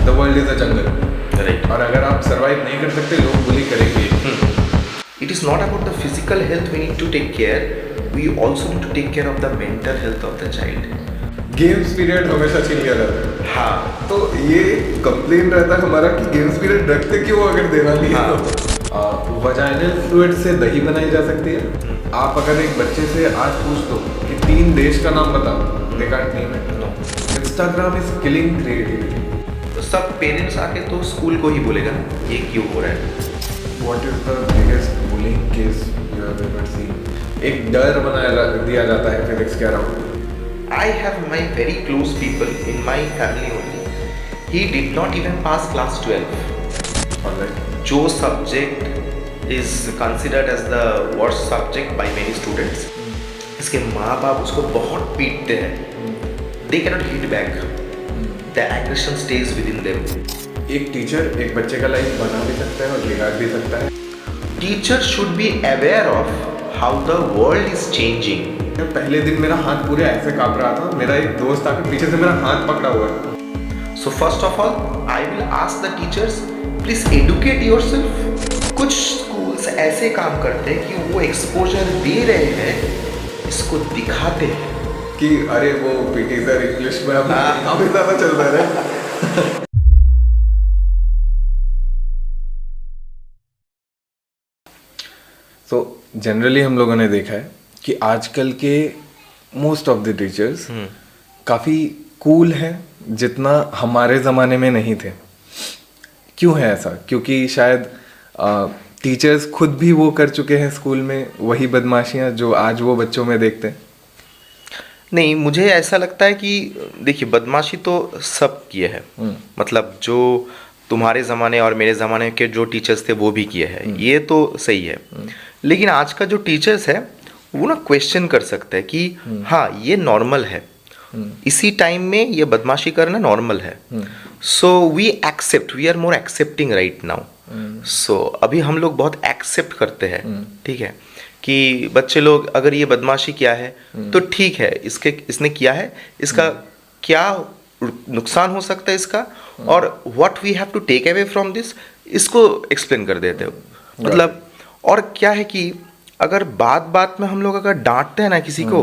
The world is a jungle, right. और अगर आप सर्वाइव नहीं कर सकते लोग बुली करेंगे। It is not about the physical health we need to take care, we also need to take care of the mental health of the child. Games period हमेशा छीन लिया जाता है। हाँ, तो ये कंप्लेन रहता है हमारा कि गेम्स पीरियड रखते क्यों अगर देना नहीं है तो। वजाइनल फ्लूइड से दही बनाई जा सकती है। आप अगर एक बच्चे से आज पूछ दो कि 3 देश का नाम बताओ, they can't name it. No. Instagram is killing creativity. तो सब पेरेंट्स आके तो स्कूल को ही बोलेगा ना ये क्यों हो रहा है। What is the biggest bullying case you have ever seen? एक डर बनाया दिया जाता है फिजिक्स के around. I have my very close people in my family only. He did not even pass class 12. Alright. जो subject is considered as the worst subject by many students. इसके माँ बाप उसको बहुत पीटते हैं. They cannot hit back. The aggression stays within them. एक teacher एक बच्चे का लाइफ बना भी सकता है और बिगाड़ भी सकता है। Teacher should be aware of how the world is changing. पहले दिन मेरा हाथ पूरे ऐसे कांप रहा था, मेरा एक दोस्त आकर पीछे से मेरा हाथ पकड़ा हुआ है। So first of all, I will ask the teachers, please educate yourself. कुछ schools ऐसे काम करते हैं कि वो exposure दे रहे हैं, इसको दिखाते हैं कि अरे वो पीटी सर इंग्लिश में काफी ज्यादा चल रहा है। तो जनरली हम लोगों ने देखा है कि आजकल के मोस्ट ऑफ द टीचर्स काफ़ी कूल हैं जितना हमारे ज़माने में नहीं थे। क्यों है ऐसा? क्योंकि शायद टीचर्स खुद भी वो कर चुके हैं स्कूल में, वही बदमाशियाँ जो आज वो बच्चों में देखते हैं। नहीं, मुझे ऐसा लगता है कि देखिए बदमाशी तो सब किए हैं। मतलब जो तुम्हारे ज़माने और मेरे ज़माने के जो टीचर्स थे वो भी किए हैं, ये तो सही है। लेकिन आज का जो टीचर्स है वो ना क्वेश्चन कर सकते हैं कि हाँ ये नॉर्मल है, इसी टाइम में ये बदमाशी करना नॉर्मल है। So we accept, we are more accepting right now. So अभी हम लोग बहुत एक्सेप्ट करते हैं, ठीक है, कि बच्चे लोग अगर ये बदमाशी किया है तो ठीक है, इसने किया है, इसका क्या नुकसान हो सकता है इसका, और what we have to take away from this, इसको एक्सप्लेन कर देते हो। मतलब और क्या है कि अगर बात बात में हम लोग अगर डांटते हैं ना किसी को,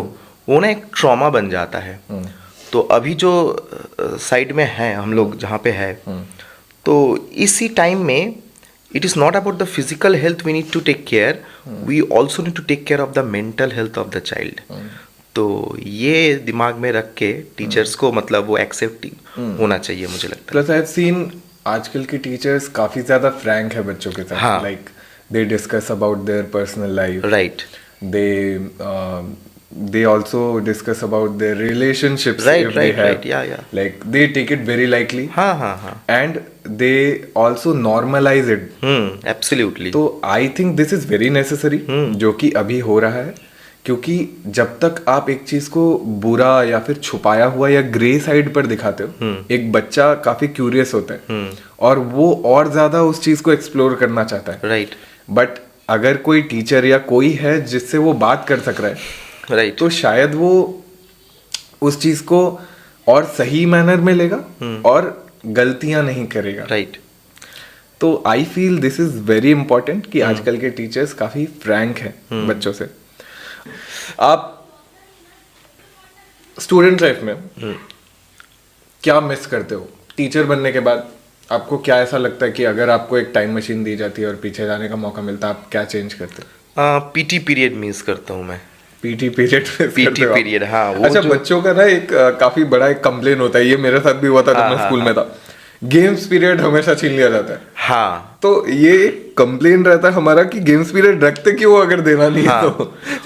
वो ना एक ट्रॉमा बन जाता है। तो अभी जो साइड में है हम लोग जहाँ पे है, तो इसी टाइम में it is not about the physical health we need to take care, we also need to take care of the mental health of the child. तो ये दिमाग में रख के टीचर्स को मतलब वो एक्सेप्टिंग होना चाहिए, मुझे लगता है। प्लस आई हैव सीन आजकल के टीचर्स काफ़ी ज़्यादा फ्रैंक है बच्चों के साथ। हाँ। Like they discuss about their personal life, Right. They also discuss about their relationships, Right, if they right, have. right. Yeah. Like they take it very lightly. हाँ. And they also normalize it. Absolutely. तो I think this is very necessary, जो कि अभी हो रहा है, क्योंकि जब तक आप एक चीज को बुरा या फिर छुपाया हुआ या ग्रे साइड पर दिखाते हो, एक बच्चा काफी क्यूरियस होता है और वो और ज्यादा उस चीज को एक्सप्लोर करना चाहता है। राइट। बट अगर कोई टीचर या कोई है जिससे वो बात कर सक रहा है, राइट, तो शायद वो उस चीज को और सही मैनर में लेगा और गलतियां नहीं करेगा। राइट। तो I feel this is very important कि आजकल के टीचर्स काफी फ्रैंक हैं बच्चों से। आप स्टूडेंट लाइफ में क्या मिस करते हो? टीचर बनने के बाद आपको क्या ऐसा लगता है कि अगर आपको एक टाइम मशीन दी जाती है और पीछे जाने का मौका मिलता, आप क्या चेंज करते? पीटी पीरियड मिस करता हूँ मैं। पीटी पीरियड पीटी पीरियड, हाँ। वो अच्छा, बच्चों का ना एक काफी बड़ा एक कंप्लेन होता है, ये मेरे साथ भी हुआ था जब मैं स्कूल में था। गेम्स पीरियड हमेशा छीन लिया जाता है। हाँ। तो ये कंप्लेन रहता है हमारा कि गेम्स पीरियड रखते क्यों अगर देना नहीं है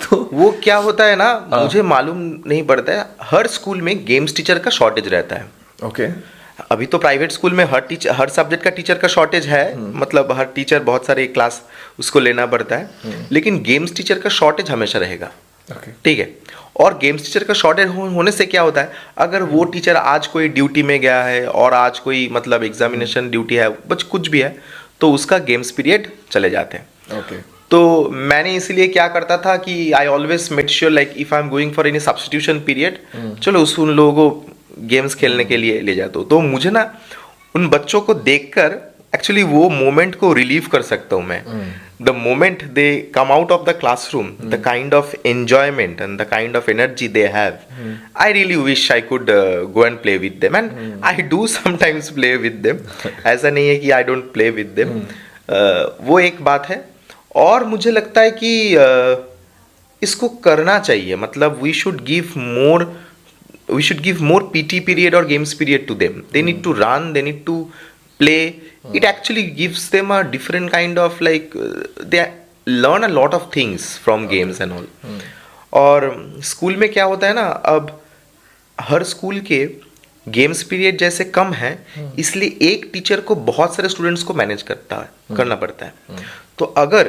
तो वो क्या होता है ना, मुझे मालूम नहीं पड़ता है, हर स्कूल में गेम्स टीचर का शॉर्टेज रहता है। ओके। अभी तो प्राइवेट स्कूल में हर सब्जेक्ट का टीचर का शॉर्टेज है। मतलब हर टीचर बहुत सारे क्लास उसको लेना पड़ता है, लेकिन गेम्स टीचर का शॉर्टेज हमेशा रहेगा। ठीक है। और गेम्स टीचर का शॉर्टेज होने से क्या होता है, अगर वो टीचर आज कोई ड्यूटी में गया है और आज कोई मतलब एग्जामिनेशन ड्यूटी है, बस कुछ भी है, तो उसका गेम्स पीरियड चले जाते हैं। ओके। तो मैंने इसीलिए क्या करता था कि I always made sure like if I am going for any substitution period, चलो उन लोगों को गेम्स खेलने के लिए ले जाता हूँ। तो मुझे ना उन बच्चों को देखकर एक्चुअली वो मोमेंट को रिलीव कर सकता हूँ मैं. The moment they come out of the classroom, the kind of enjoyment and the kind of energy they have, I really wish I could go and play with them, and I do sometimes play with them. ऐसा नहीं है कि I don't play with them. वो एक बात है. और मुझे लगता है कि इसको करना चाहिए. मतलब we should give more PT period और games period to them. They need to run, they need to play. It actually gives them a different kind of like they learn a lot of things from games and all. और school में क्या होता है ना, अब हर school के games period जैसे कम है, इसलिए एक टीचर को बहुत सारे स्टूडेंट्स को मैनेज करना पड़ता है. तो अगर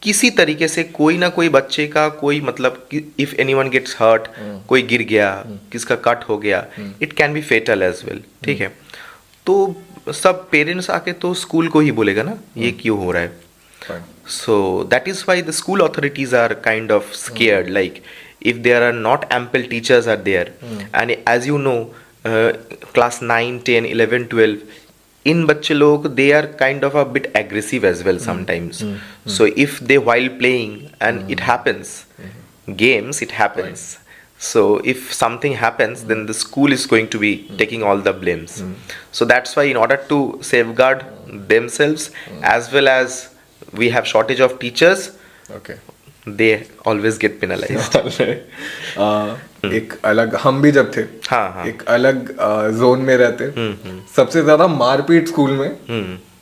किसी तरीके से कोई ना कोई बच्चे का कोई मतलब इफ एनीवन गेट्स हर्ट, कोई गिर गया, किसका कट हो गया, it can be fatal as well. ठीक है, तो सब पेरेंट्स आके तो स्कूल को ही बोलेगा ना ये क्यों हो रहा है. So that is why the school authorities are kind of scared. Like if there are not ample teachers are there, and as you know class 9, 10, 11, 12 in बच्चे लोग they are kind of a bit aggressive as well sometimes. So if they while playing and it happens, games it happens. So if something happens, then the school is going to be taking all the blames. So that's why in order to safeguard themselves, as well as we have shortage of teachers, okay, they always get penalized. एक अलग हम भी जब थे, हाँ. एक अलग zone में रहते. सबसे ज्यादा मारपीट स्कूल में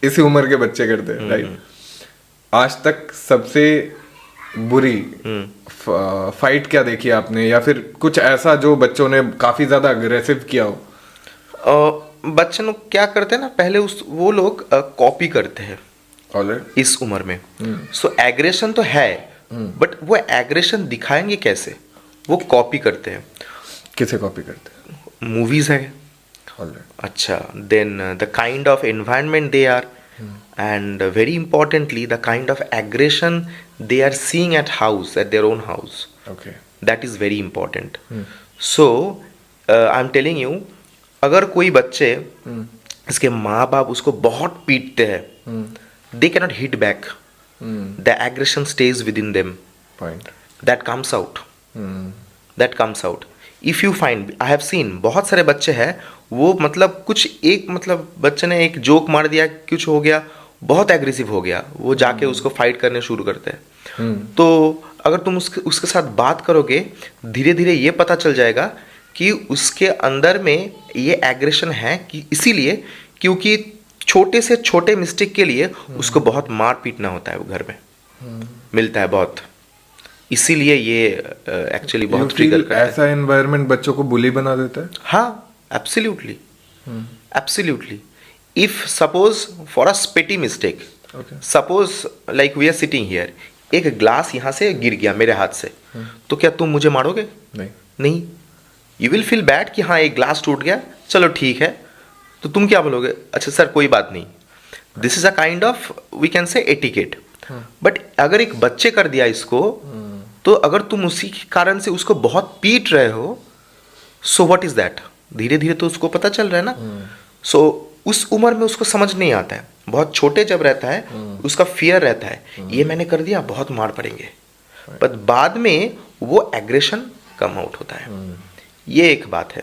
इसी उम्र के बच्चे करते हैं, राइट. आज तक सबसे बुरी फाइट क्या देखी आपने, या फिर कुछ ऐसा जो बच्चों ने काफी ज्यादा अग्रेसिव किया हो? बच्चे लोग क्या करते हैं ना, पहले वो लोग कॉपी करते हैं ऑलराइट इस उम्र में. सो एग्रेशन तो है, बट वो एग्रेशन दिखाएंगे कैसे? वो कॉपी करते हैं. किसे कॉपी करते हैं? मूवीज है. ऑलराइट. अच्छा, then the kind of environment they are, and very importantly the kind of aggression they are seeing at their own house. Okay, that is very important. So I'm telling you, अगर कोई बच्चे इसके माँ बाप उसको बहुत पीटते हैं, they cannot hit back. The aggression stays within them. Point. That comes out. If you find, I have seen बहुत सारे बच्चे हैं, वो मतलब कुछ एक मतलब बच्चे ने एक जोक मार दिया, कुछ हो गया, बहुत एग्रेसिव हो गया, वो जाके उसको फाइट करने शुरू करते हैं. तो अगर तुम उसके साथ बात करोगे, धीरे धीरे ये पता चल जाएगा कि उसके अंदर में ये एग्रेशन है, कि इसीलिए क्योंकि छोटे से छोटे मिस्टेक के लिए उसको बहुत मार पीटना होता है, वो घर में मिलता है बहुत. इसीलिए ये एक्चुअली बहुत ट्रिगर करता है. ऐसा एनवायरनमेंट बच्चों को बुली बना देता है. हाँ, absolutely. If suppose for a petty mistake, okay, suppose like we are sitting here, एक ग्लास यहाँ से गिर गया मेरे हाथ से, तो क्या तुम मुझे मारोगे? नहीं. You will feel bad कि हाँ एक ग्लास टूट गया, चलो ठीक है. तो तुम क्या बोलोगे? अच्छा सर कोई बात नहीं. This is a kind of we can say etiquette. But अगर एक बच्चे कर दिया इसको, तो अगर तुम उसी के कारण से उसको बहुत पीट रहे हो, सो व्हाट इज दैट? धीरे धीरे तो उसको पता चल रहा है ना. सो उस उम्र में उसको समझ नहीं आता है. बहुत छोटे जब रहता है, उसका फियर रहता है, ये मैंने कर दिया बहुत मार पड़ेंगे, पर बाद में वो एग्रेशन कम आउट होता है. ये एक बात है.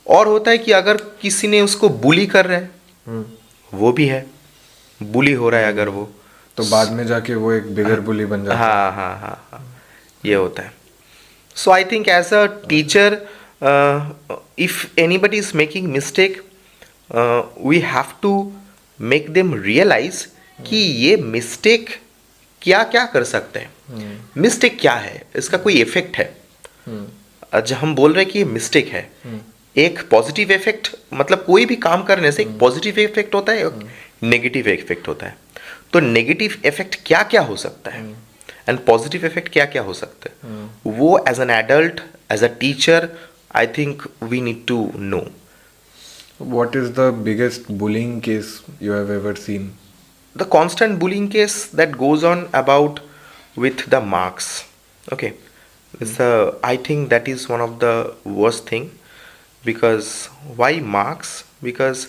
और होता है कि अगर किसी ने उसको बुली कर रहा है, वो भी है, बुली हो रहा है अगर वो, तो बाद में जाके वो एक बिगर बुली बन जाता है. हाँ, ये होता है. So I think as a teacher, if anybody is making mistake, we have to make them realise कि ये मिस्टेक क्या क्या कर सकते हैं. मिस्टेक क्या है, इसका कोई इफेक्ट है. जब हम बोल रहे हैं कि ये मिस्टेक है, एक पॉजिटिव इफेक्ट, मतलब कोई भी काम करने से एक पॉजिटिव इफेक्ट होता है, एक नेगेटिव इफेक्ट होता है. तो नेगेटिव इफेक्ट क्या क्या हो सकता है एंड पॉजिटिव इफेक्ट क्या क्या हो सकता है, वो as an adult, as a teacher, I think we need to know. What is the biggest bullying case you have ever seen? The constant bullying case that goes on about with the marks. Okay, I think that is one of the worst thing. Because why marks? Because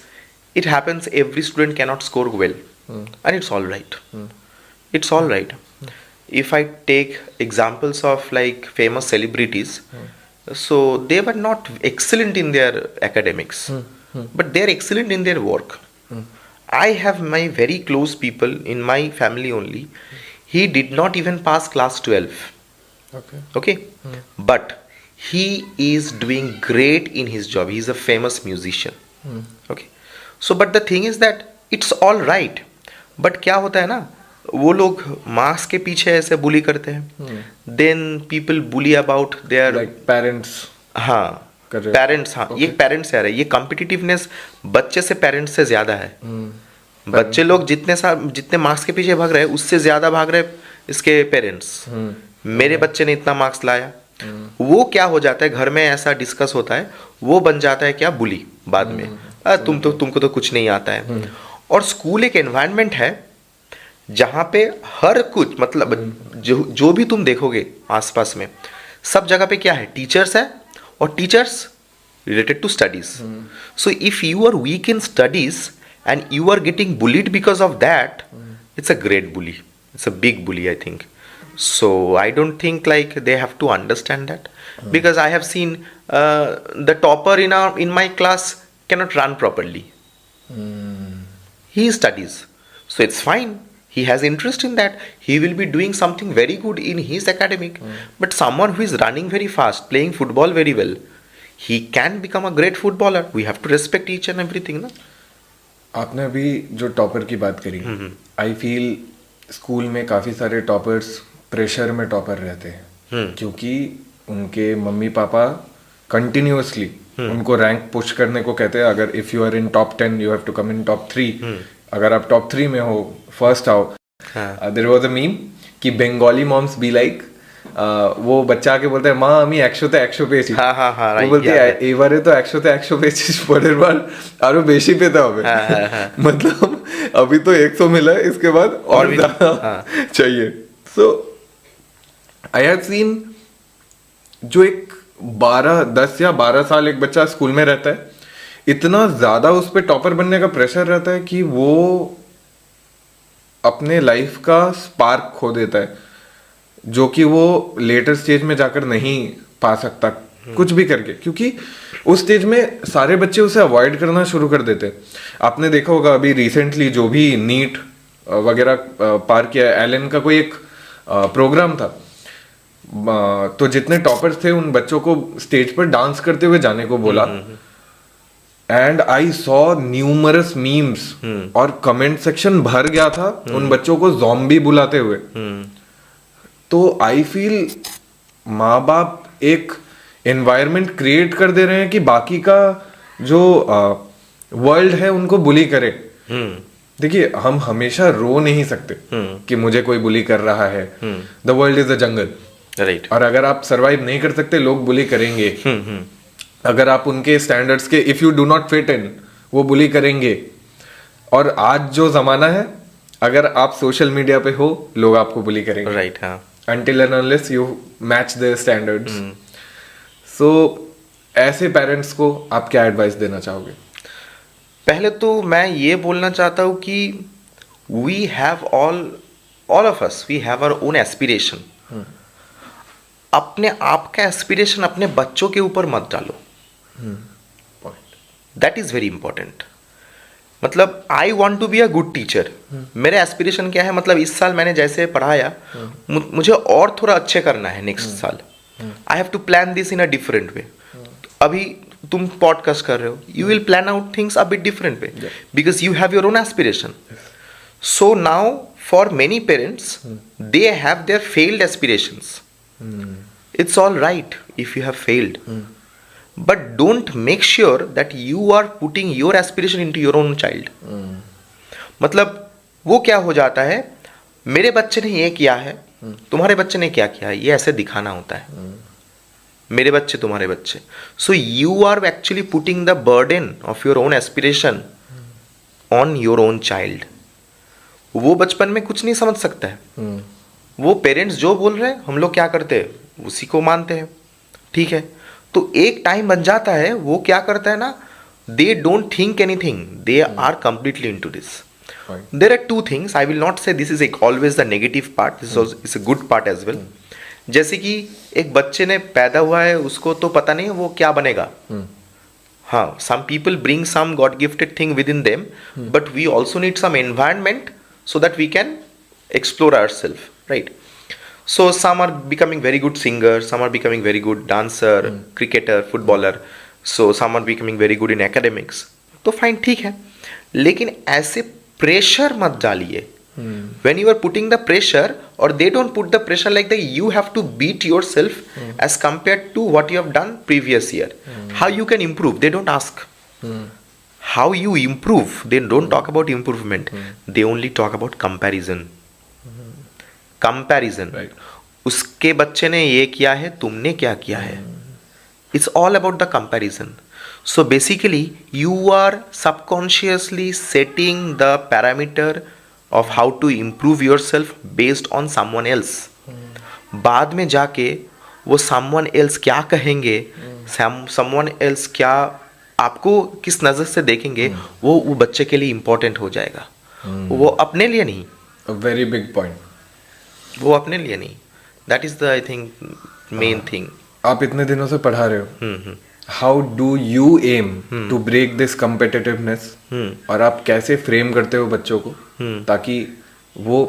it happens every student cannot score well, and it's all right. It's all right. If I take examples of like famous celebrities, so they were not excellent in their academics, but they are excellent in their work. I have my very close people in my family only. He did not even pass class 12. Okay. Okay, but he is doing great in his job. He is a famous musician. Okay, so but the thing is that it's all right, but क्या होता है ना, वो लोग marks के पीछे ऐसे bully करते हैं, then people bully about their like parents. हाँ, पेरेंट्स, हाँ, ये पेरेंट्स से आ रहा है, ये कॉम्पिटिटिवनेस बच्चे से पेरेंट्स से ज्यादा है। बच्चे लोग जितने मार्क्स के पीछे भाग रहे हैं उससे ज्यादा भाग रहे इसके पेरेंट्स। मेरे बच्चे ने इतना मार्क्स लाया, वो क्या हो जाता है, घर में ऐसा डिस्कस होता है, वो बन जाता है क्या, बुली बाद में। तुमको तो कुछ नहीं आता है। और स्कूल एक एनवायरनमेंट है जहाँ पे हर कुछ, मतलब जो भी तुम देखोगे आसपास में, सब जगह पे क्या है, टीचर्स है, और teachers related to studies. So if you are weak in studies and you are getting bullied because of that, it's a great bully, it's a big bully, I think. So I don't think like they have to understand that, because I have seen the topper in my class cannot run properly. He studies, so it's fine, he has interest in that, he will be doing something very good in his academic. But someone who is running very fast, playing football very well, he can become a great footballer. We have to respect each and everything, na? आपने अभी जो topper की बात करी, I feel school में काफ़ी सारे toppers pressure में टॉपर रहते हैं, क्योंकि उनके मम्मी पापा कंटिन्यूअसली उनको रैंक पुश करने को कहते हैं। अगर if you are in top 10 you have to come in top 3, अगर आप टॉप 3 में हो, फर्स्ट आओ। देयर वाज अ मीम कि बंगाली मॉम्स बी लाइक, वो बच्चा आके बोलता है माँ আমি 100তে 100 পেয়েছি, वो बोलते हैं এবারে তো 100তে 100 পেয়েছিস, পরের বার আরো বেশি পেতে হবে। मतलब अभी तो 100 मिला है, इसके बाद और ज्यादा चाहिए। सो आई हैव सीन जो एक 10 या 12 साल एक बच्चा स्कूल में रहता है, इतना ज्यादा उस पर टॉपर बनने का प्रेशर रहता है कि वो अपने लाइफ का स्पार्क खो देता है, जो कि वो लेटर स्टेज में जाकर नहीं पा सकता कुछ भी करके, क्योंकि उस स्टेज में सारे बच्चे उसे अवॉइड करना शुरू कर देते। आपने देखा होगा अभी रिसेंटली जो भी नीट वगैरह पार किया, एलन का कोई एक प्रोग्राम था, तो जितने टॉपर्स थे उन बच्चों को स्टेज पर डांस करते हुए जाने को बोला, and I saw numerous memes और कमेंट सेक्शन भर गया था उन बच्चों को ज़ॉम्बी बुलाते हुए। तो आई फील माँ बाप एक एनवायरनमेंट क्रिएट कर दे रहे हैं कि बाकी का जो वर्ल्ड है उनको बुली करे। देखिए, हम हमेशा रो नहीं सकते कि मुझे कोई बुली कर रहा है, the world is a jungle, right. और अगर आप सरवाइव नहीं कर सकते, लोग बुली करेंगे। अगर आप उनके स्टैंडर्ड्स के, if you do not fit in, वो बुली करेंगे। और आज जो जमाना है, अगर आप सोशल मीडिया पे हो, लोग आपको बुली करेंगे, राइट, हाँ, until and unless you match their standards. So ऐसे पेरेंट्स को आप क्या एडवाइस देना चाहोगे? पहले तो मैं ये बोलना चाहता हूँ कि we have all of us, we have our own aspiration. अपने आप का एस्पिरेशन अपने बच्चों के ऊपर मत डालो, दैट इज वेरी इंपॉर्टेंट। मतलब I want to be a good teacher, मेरे एस्पिरेशन क्या है, मतलब इस साल मैंने जैसे पढ़ाया, मुझे और थोड़ा अच्छे करना है नेक्स्ट साल। I have to plan this in a different way. अभी तुम पॉडकास्ट कर रहे हो, you will plan out things a bit different way, because you have your own aspiration. So now for many parents, they have their failed aspirations. It's all right if you have failed, but don't make sure that you are putting your aspiration into your own child. मतलब वो क्या हो जाता है, मेरे बच्चे ने ये किया है, तुम्हारे बच्चे ने क्या किया है, ये ऐसे दिखाना होता है। मेरे बच्चे, तुम्हारे बच्चे। So you are actually putting the burden of your own aspiration on your own child. वो बचपन में कुछ नहीं समझ सकता है, वो पेरेंट्स जो बोल रहे हैं हम लोग क्या करते हैं, उसी को मानते हैं, ठीक है। तो एक टाइम बन जाता है, वो क्या करता है ना, they don't think anything, they are completely into this. Right. There are two things, I will not say this is always the negative part, this is also is a good part as well. जैसे कि एक बच्चे ने पैदा हुआ है, उसको तो पता नहीं है वो क्या बनेगा. हाँ, some people bring some God gifted thing within them, but we also need some environment so that we can explore ourselves, right? So some are becoming very good singers, some are becoming very good dancer, cricketer, footballer, so some are becoming very good in academics. तो fine, ठीक है, लेकिन ऐसे pressure मत डालिए. When you are putting the pressure, or they don't put the pressure like that, you have to beat yourself as compared to what you have done previous year. How you can improve, they don't ask. How you improve, they don't talk about improvement, they only talk about comparison. Comparison. Right. उसके बच्चे ने ये किया है, तुमने क्या किया है. It's all about the comparison. So basically, you are subconsciously setting the parameter of how to improve yourself based on someone else. बाद में जाके वो someone else क्या कहेंगे, someone else क्या आपको किस नज़र से देखेंगे, वो बच्चे के लिए important हो जाएगा. वो अपने लिए नहीं. A very big point. वो अपने लिए नहीं. That is the, I think, main thing. आप इतने दिनों से पढ़ा रहे हो. How do you aim to break this competitiveness? और आप कैसे फ्रेम करते हो बच्चों को ताकि वो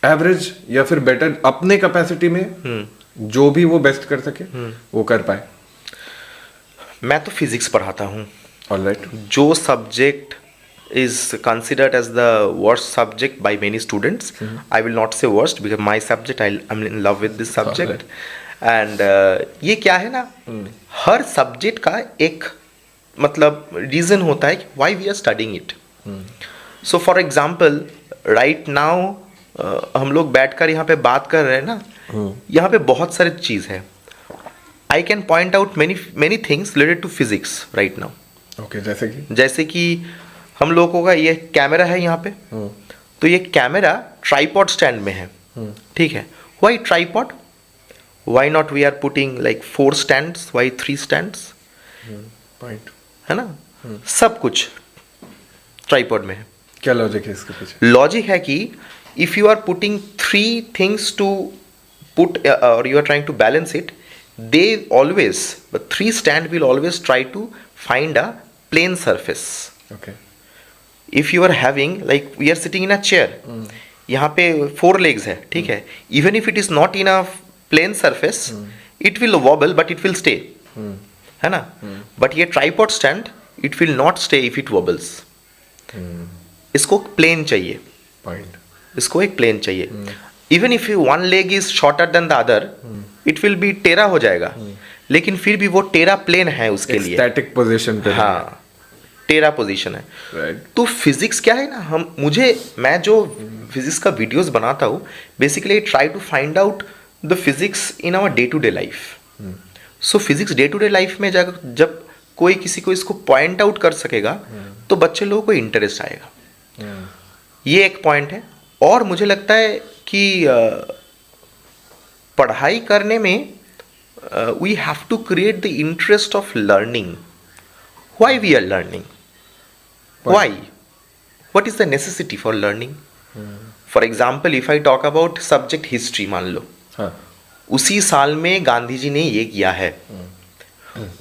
एवरेज या फिर बेटर अपने कैपेसिटी में जो भी वो बेस्ट कर सके वो कर पाए. मैं तो फिजिक्स पढ़ाता हूँ. ऑलराइट. जो subject is considered as the worst subject by many students. I will not say worst because my subject, I'm in love with this subject. And ये क्या है ना, हर सब्जेक्ट का एक मतलब रीज़न होता है why we are studying it. So for example, right now हम लोग बैठकर यहाँ पे बात कर रहे हैं ना, यहाँ पे बहुत सारी चीज़ है. I can point out many things related to physics right now. Okay, जैसे कि हम लोगों का ये कैमरा है यहाँ पे, तो ये कैमरा ट्राइपॉड स्टैंड में है, ठीक है. Why tripod, why not we are putting like 4 stands, why 3 stands, point है ना. सब कुछ ट्राइपॉड में है. क्या लॉजिक है इसके पीछे? लॉजिक है कि if you are putting 3 things to put और you are trying to balance it, they always, the 3 stand will always try to find a plane surface. Okay. If you are having, like we are sitting in a chair, यहाँ पे 4 legs है, ठीक है. Even if it is not in a plane surface, it will wobble but it will stay, है ना. But ये tripod stand, it will not stay if it wobbles. इसको plane चाहिए. पॉइंट. इसको एक प्लेन चाहिए. Even if one leg is shorter than the other, it will be टेरा हो जाएगा. लेकिन फिर भी वो टेरा प्लेन है उसके लिए. स्टैटिक पोजीशन पे. हाँ, टेरा पोजीशन है. Right. तो फिजिक्स क्या है ना, मैं जो फिजिक्स का वीडियोस बनाता हूँ, basically try to find out the physics in our day to day life. So physics day to day life में जब कोई किसी को इसको पॉइंट आउट कर सकेगा तो बच्चे लोगों को इंटरेस्ट आएगा. ये एक पॉइंट है. और मुझे लगता है कि पढ़ाई करने में we have to create the interest of learning. Why we are learning? Why? What is the necessity for learning? For example, if I talk about subject history, मान लो, उसी साल में गांधी जी ने ये किया है,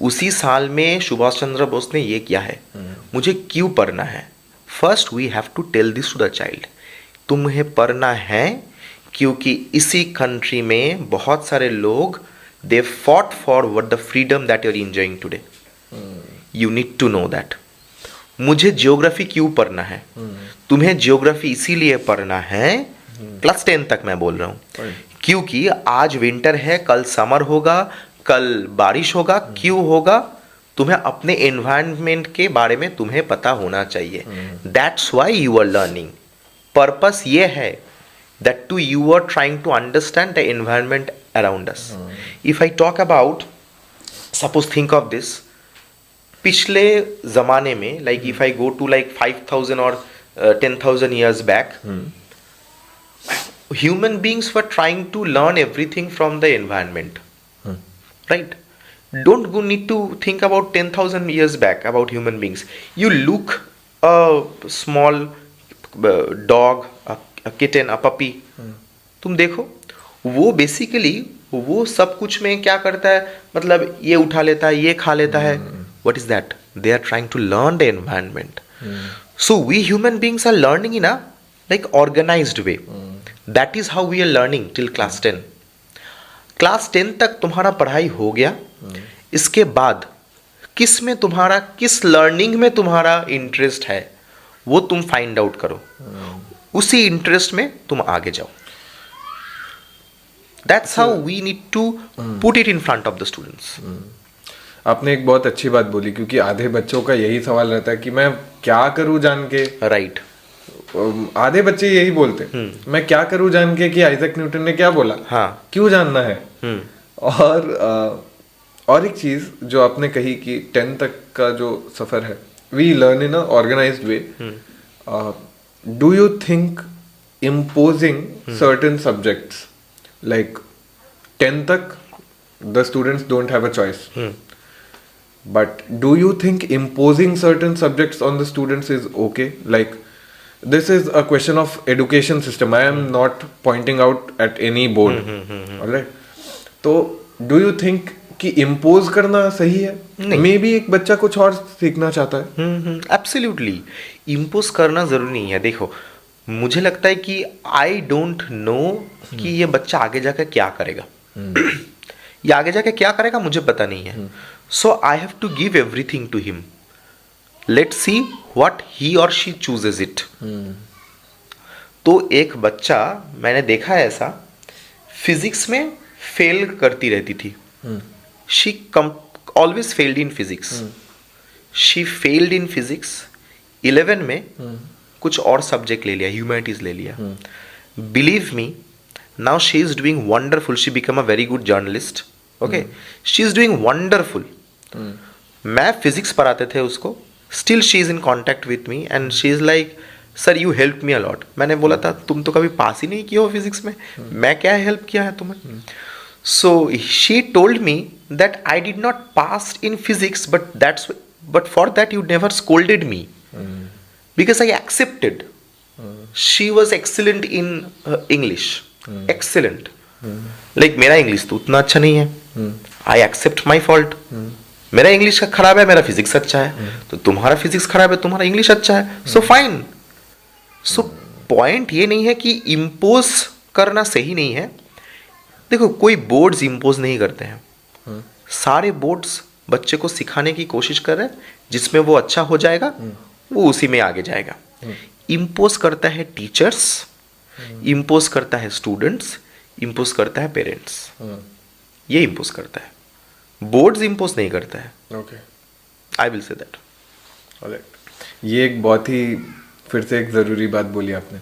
उसी साल में सुभाष चंद्र बोस ने ये किया है, मुझे क्यों पढ़ना है? First we have to tell this to the child. तुम्हें पढ़ना है क्योंकि इसी कंट्री में बहुत सारे लोग they fought for what the freedom that you are enjoying today. You need to know that. मुझे जियोग्राफी क्यों पढ़ना है? तुम्हें जियोग्राफी इसीलिए पढ़ना है, क्लास 10 तक मैं बोल रहा हूँ, क्योंकि आज विंटर है, कल समर होगा, कल बारिश होगा. क्यों होगा? तुम्हें अपने एनवायरनमेंट के बारे में तुम्हें पता होना चाहिए. That's why you are learning. Purpose ये है that too you are trying to understand the environment around us. If I talk about, suppose think of this, पिछले ज़माने में, like if I go to like 5,000 or 10,000 years back, human beings were trying to learn everything from the environment, right? don't go need to think about 10,000 years back about human beings. You look a small dog, a kitten, a puppy. तुम देखो वो basically वो सब कुछ में क्या करता है, मतलब ये उठा लेता है, ये खा लेता है. What is that? They are trying to learn the environment. So we human beings are learning in a like organized way. That is how we are learning till class 10. Class 10 तक तुम्हारा पढ़ाई हो गया. इसके बाद किस में तुम्हारा, किस लर्निंग में तुम्हारा इंटरेस्ट है वो तुम फाइंड आउट करो. उसी इंटरेस्ट में तुम आगे जाओ. That's how we need to put it in front of the students. आपने एक बहुत अच्छी बात बोली, क्योंकि आधे बच्चों का यही सवाल रहता है कि मैं क्या करूं जान के. राइट. आधे बच्चे यही बोलते मैं क्या करूं जान के कि आइजैक न्यूटन ने क्या बोला. हाँ. क्यों जानना है. और एक चीज जो आपने कही कि 10 तक का जो सफर है, we learn in a organised way. Do you think imposing certain subjects like 10 तक the students don't have a choice, but do you think imposing certain subjects on the students is okay? Like, this is a question of education system. I am not pointing out at any board. Alright, तो do you think कि impose करना सही है? May be एक बच्चा कुछ और सीखना चाहता है. एब्सोल्युटली इम्पोज करना जरूरी नहीं है. देखो मुझे लगता है कि आई डोंट नो कि ये बच्चा आगे जाकर क्या करेगा. ये आगे जाकर क्या करेगा मुझे पता नहीं है. So I have to give everything to him. Let's see what he और शी चूजेज इट. तो एक बच्चा मैंने देखा है ऐसा, फिजिक्स में फेल करती रहती थी. She always failed in physics. She failed in physics. 11 में कुछ और सब्जेक्ट ले लिया, ह्यूमैनिटीज ले लिया. Believe me, now she is doing wonderful. She become a very good journalist. Okay, she is doing wonderful. मैं फिजिक्स पढ़ाते थे उसको. Still she is in contact with me and she is like, sir you help me a lot. मैंने बोला था तुम तो कभी पास ही नहीं किया हो फिजिक्स में, मैं क्या हेल्प किया है तुम्हें. So she told me that I did not pass in physics, but for that you never scolded me. Because I accepted. She was excellent in English. Excellent. Like मेरा इंग्लिश तो उतना अच्छा नहीं है. I accept my fault. मेरा English का खराब है, मेरा फिजिक्स अच्छा है. तो तुम्हारा फिजिक्स खराब है, तुम्हारा इंग्लिश अच्छा है. So fine. So पॉइंट ये नहीं है कि इम्पोज करना सही नहीं है. देखो कोई बोर्ड्स इम्पोज नहीं करते हैं. सारे बोर्ड्स बच्चे को सिखाने की कोशिश कर रहे हैं. जिसमें वो अच्छा हो जाएगा वो उसी में आगे जाएगा. इम्पोज करता है टीचर्स, इम्पोज करता है स्टूडेंट्स, इम्पोज करता है पेरेंट्स. ये इम्पोज करता है, बोर्ड्स इम्पोज नहीं करता है. Okay, I will say that. ये एक बहुत ही फिर से एक ज़रूरी बात बोली आपने.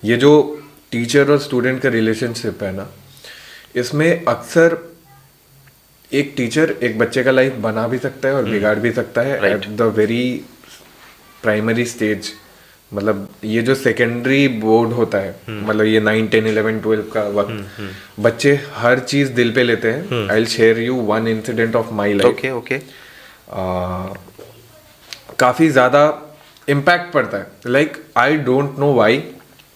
ये जो टीचर और स्टूडेंट का रिलेशनशिप है ना, इसमें अक्सर एक टीचर एक बच्चे का लाइफ बना भी सकता है और बिगाड़ भी सकता है at the very primary stage. मतलब ये जो सेकेंडरी बोर्ड होता है, मतलब ये 9, 10, 11, 12 का वक्त, बच्चे हर चीज दिल पे लेते हैं. I will share you one incident of my life. Okay okay. काफी ज्यादा इम्पैक्ट पड़ता है. Like I don't know why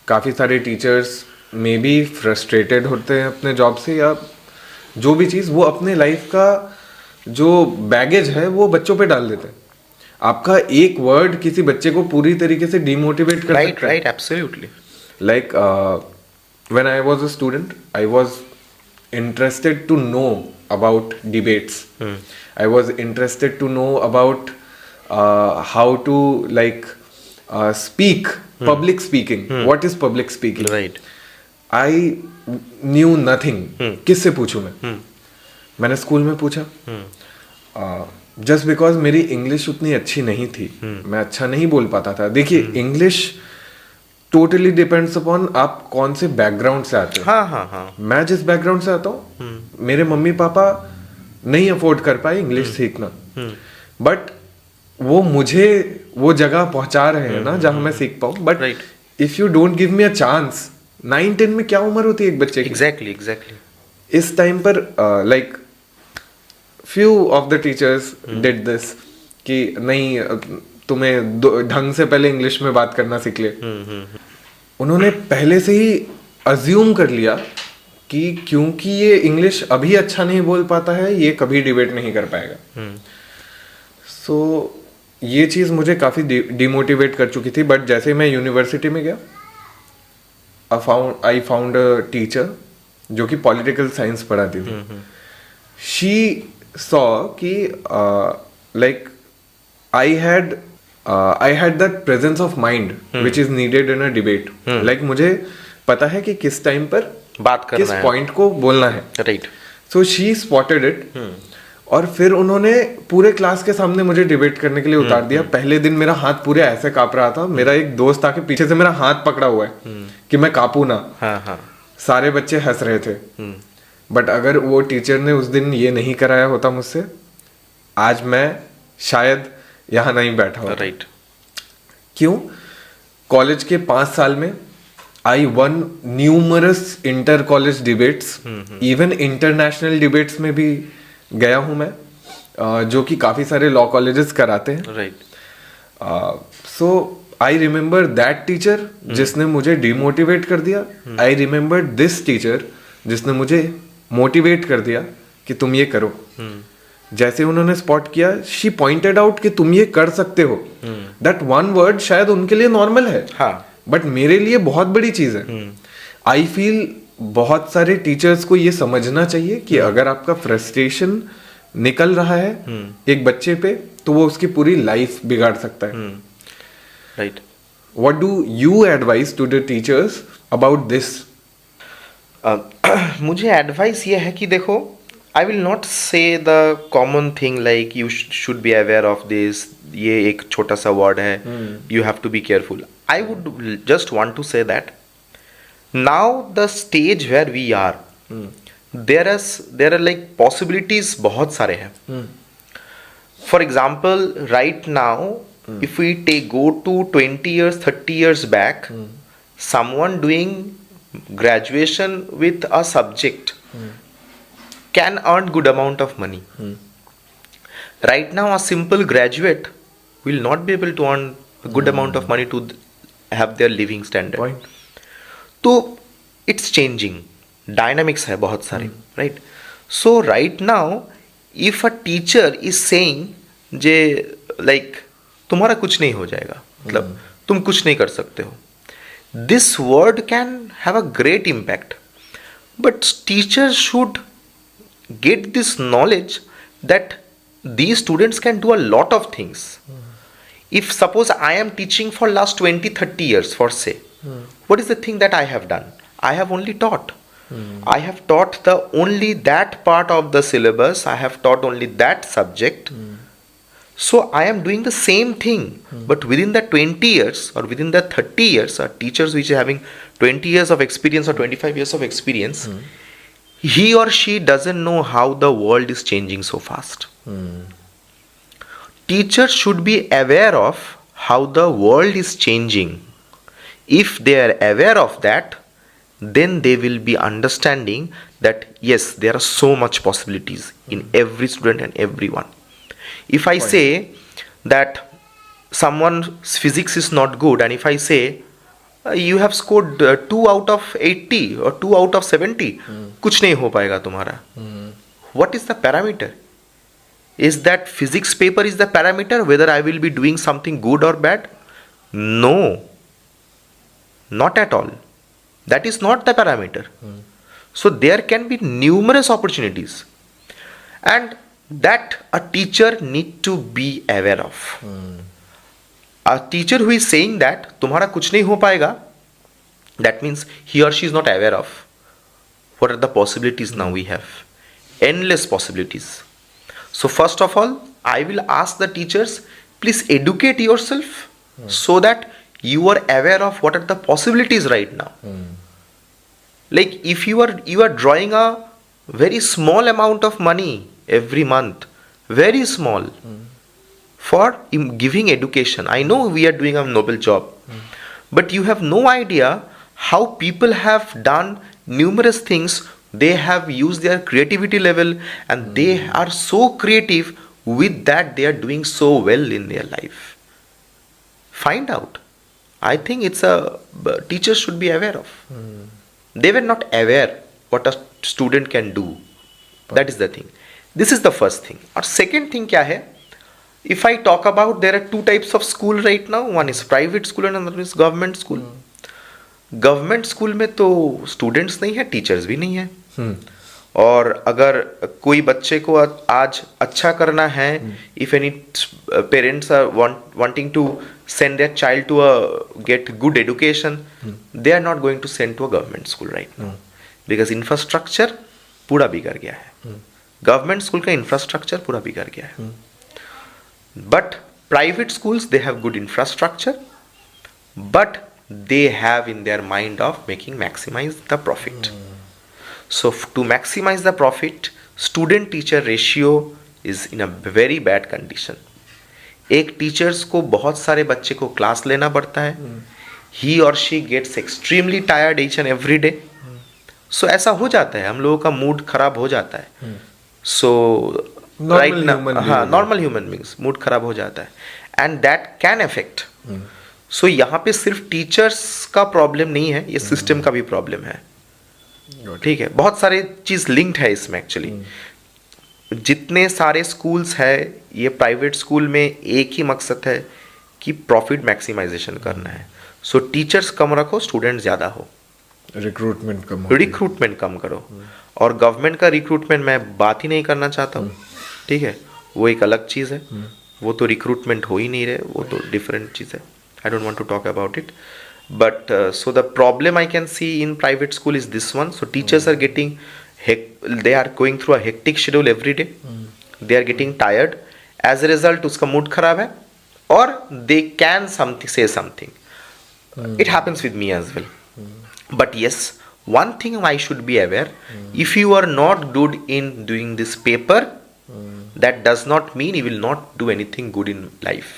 काफी सारे टीचर्स मे बी फ्रस्ट्रेटेड होते हैं अपने जॉब से, या जो भी चीज वो अपने लाइफ का जो बैगेज है वो बच्चों पे डाल देते हैं. आपका एक वर्ड किसी बच्चे को पूरी तरीके से डिमोटिवेट कर सकता है. Right, absolutely. Like when I was a student, I was interested to know about debates. I was interested to know about how to like speak, public speaking. What is public speaking? Right. I knew nothing. किससे पूछूं मैं? मैंने school में पूछा. Just because मेरी English उतनी अच्छी नहीं थी, मैं अच्छा नहीं बोल पाता था. देखिए इंग्लिश टोटली डिपेंड्स अपॉन आप कौन से बैकग्राउंड से आते हो. हाँ. मैं जिस बैकग्राउंड से आता हूँ, मेरे मम्मी पापा नहीं अफोर्ड कर पाए इंग्लिश सीखना, बट वो मुझे वो जगह पहुंचा रहे हैं ना जहां मैं सीख पाऊं. But if you don't give me a chance, 9, 10 में क्या उम्र होती है एक बच्चे की? एग्जैक्टली. इस टाइम पर like few of the teachers did this कि नहीं तुम्हें ढंग से पहले इंग्लिश में बात करना सीख ले। उन्होंने पहले से ही अज्यूम कर लिया कि क्योंकि ये इंग्लिश अभी अच्छा नहीं बोल पाता है, ये कभी डिबेट नहीं कर पाएगा। सो ये चीज़ मुझे काफ़ी डिमोटिवेट कर चुकी थी। बट जैसे मैं यूनिवर्सिटी में गया, आई फाउंड अ टीचर जो कि पॉलिटिकल साइंस पढ़ाती थी। शी सॉ कि like I had that presence of mind which is needed in a debate. Like मुझे पता है कि किस टाइम पर बात करना किस पॉइंट को बोलना है। Right. So she spotted it और फिर उन्होंने पूरे क्लास के सामने मुझे डिबेट करने के लिए उतार दिया। पहले दिन मेरा हाथ पूरे ऐसे कांप रहा था। मेरा एक दोस्त आके पीछे से मेरा हाथ पकड़ा हुआ है कि मैं कांपू ना। हाँ। सारे बच्चे हंस रहे थे। बट अगर वो टीचर ने उस दिन ये नहीं कराया होता मुझसे, आज मैं शायद यहाँ नहीं बैठा होता। राइट। क्यों? कॉलेज के 5 साल में I one numerous inter college debates, even international debates में भी गया हूं मैं, जो कि काफी सारे लॉ कॉलेजेस कराते हैं। Right. So I remember that teacher जिसने मुझे डिमोटिवेट कर दिया। आई रिमेम्बर दिस टीचर जिसने मुझे मोटिवेट कर दिया कि तुम ये करो। जैसे उन्होंने स्पॉट किया, शी पॉइंटेड आउट कि तुम ये कर सकते हो। दैट वन वर्ड शायद उनके लिए नॉर्मल है, बट मेरे लिए बहुत बड़ी चीज है। आई फील बहुत सारे टीचर्स को ये समझना चाहिए कि अगर आपका फ्रस्ट्रेशन निकल रहा है एक बच्चे पे, तो वो उसकी पूरी लाइफ बिगाड़ सकता है। Right. What do you advice to the teachers about this? मुझे एडवाइस ये है कि देखो, I will not say the common thing like you should be aware of this, ये एक छोटा सा वर्ड है, you have to be careful. I would just want to say that now the stage where we are, there are like possibilities बहुत सारे हैं। For example right now if we go to 20 years 30 years back, someone doing graduation with a subject can earn good amount of money. Right now a simple graduate will not be able to earn a good amount of money to have their living standard. तो it's changing, dynamics है बहुत सारे, right? So right now if a teacher is saying J like तुम्हारा कुछ नहीं हो जाएगा, मतलब तुम कुछ नहीं कर सकते हो, this word can have a great impact. But teachers should get this knowledge that these students can do a lot of things. If suppose I am teaching for last 20-30 years for say, what is the thing that I have done? I have only taught. I have taught the only that part of the syllabus. I have taught only that subject. So I am doing the same thing, but within the 20 years or within the 30 years, teachers which are having 20 years of experience or 25 years of experience, he or she doesn't know how the world is changing so fast. Teachers should be aware of how the world is changing. If they are aware of that, then they will be understanding that yes, there are so much possibilities in every student and everyone. If I say that someone's physics is not good, and if I say you have scored 2 out of 80 or 2 out of 70, कुछ नहीं हो पाएगा तुम्हारा. What is the parameter? Is that physics paper is the parameter whether I will be doing something good or bad? No, not at all. That is not the parameter. So there can be numerous opportunities, and that a teacher need to be aware of. A teacher who is saying that तुम्हारा कुछ नहीं हो पाएगा, that means he or she is not aware of what are the possibilities now we have. Endless possibilities. So first of all, I will ask the teachers, please educate yourself so that you are aware of what are the possibilities right now. Like if you are drawing a very small amount of money every month, very small, for giving education. I know we are doing a noble job, but you have no idea how people have done numerous things They have used their creativity level, and they are so creative. With that, they are doing so well in their life. Find out. I think it's a teachers should be aware of. They were not aware what a student can do. That is the thing. This is the first thing. और second thing क्या है? If I talk about, there are two types of school right now. One is private school and another is government school. Government school में तो students नहीं है, teachers भी नहीं है. और अगर कोई बच्चे को आज अच्छा करना है, if any parents are wanting to send their child to get good education, they are not going to send to a government school right now, because infrastructure पूरा बिगड़ गया है. गवर्नमेंट स्कूल का इंफ्रास्ट्रक्चर पूरा बिगड़ गया है. But private schools, they have good infrastructure, but they have in their mind of making maximize the profit. So to maximize the profit, student teacher ratio is in a very bad condition. एक teachers को बहुत सारे बच्चे को class लेना पड़ता है. he or she gets extremely tired each and every day. So ऐसा हो जाता है, हम लोगों का मूड खराब हो जाता है. So right now, हाँ, normal human beings मूड खराब हो जाता है, and that can affect. सो यहाँ पे सिर्फ टीचर्स का प्रॉब्लम नहीं है, ये सिस्टम का भी प्रॉब्लम है. ठीक है, बहुत सारे चीज लिंक्ड है इसमें एक्चुअली. जितने सारे स्कूल्स है, ये प्राइवेट स्कूल में एक ही मकसद है कि प्रॉफिट मैक्सिमाइजेशन करना है. सो टीचर्स कम रखो, स्टूडेंट ज्यादा हो, रिक्रूटमेंट कम करो. और गवर्नमेंट का रिक्रूटमेंट मैं बात ही नहीं करना चाहता हूँ. ठीक है, वो एक अलग चीज़ है, वो तो रिक्रूटमेंट हो ही नहीं रहे, वो तो डिफरेंट चीज़ है. I don't want to talk about it. But so the problem I can see in private school is this one. So teachers are getting, they are going through a hectic schedule every day. They are getting tired. As a result, उसका mood खराब है, or they can say something. It happens with me as well. But yes, one thing I should be aware, if you are not good in doing this paper, that does not mean you will not do anything good in life.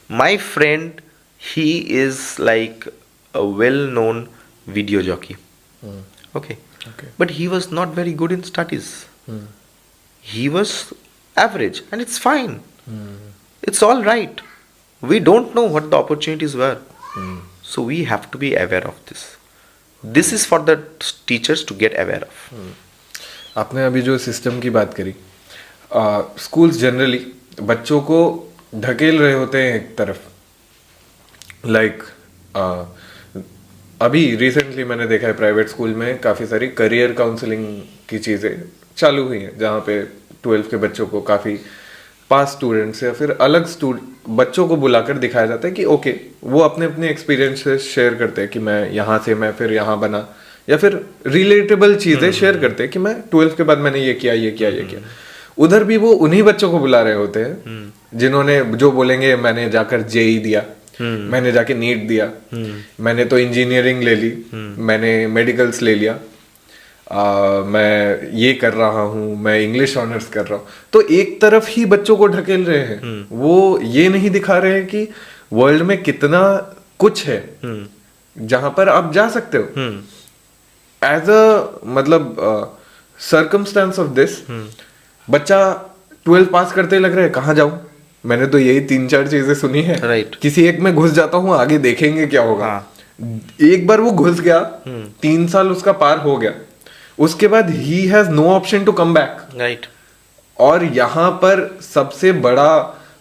My friend, he is like a well-known video jockey. Okay. But he was not very good in studies. He was average, and it's fine. It's all right. We don't know what the opportunities were. So we have to be aware of this. This is for the teachers to get aware of. आपने अभी जो system की बात करी, schools generally बच्चों को ढकेल रहे होते हैं एक तरफ. लाइक अभी रिसेंटली मैंने देखा है प्राइवेट स्कूल में काफ़ी सारी करियर काउंसलिंग की चीज़ें चालू हुई हैं, जहाँ पे 12th के बच्चों को काफ़ी पास स्टूडेंट्स या फिर अलग बच्चों को बुलाकर दिखाया जाता है कि ओके, वो अपने अपने एक्सपीरियंसेस शेयर करते हैं कि मैं यहाँ से मैं फिर यहाँ बना, या फिर रिलेटेबल चीज़ें शेयर करते हैं कि मैं 12th के बाद मैंने ये किया ये किया ये किया. उधर भी वो उन्हीं बच्चों को बुला रहे होते हैं जिन्होंने, जो बोलेंगे मैंने जाकर जेई दिया, मैंने जाके नीट दिया, मैंने तो इंजीनियरिंग ले ली, मैंने मेडिकल्स ले लिया, मैं ये कर रहा हूँ, मैं इंग्लिश ऑनर्स कर रहा हूँ. तो एक तरफ ही बच्चों को ढकेल रहे हैं, वो ये नहीं दिखा रहे हैं कि वर्ल्ड में कितना कुछ है जहां पर आप जा सकते हो. एज अ मतलब सर्कमस्टेंस ऑफ दिस, बच्चा 12 पास करते ही लग रहा है कहाँ जाऊं, मैंने तो यही 3-4 चीजें सुनी है, किसी एक में घुस जाता हूँ, आगे देखेंगे क्या होगा. एक बार वो घुस गया, 3 साल उसका पार हो गया, उसके बाद he has no option to come back. Right. और यहाँ पर सबसे बड़ा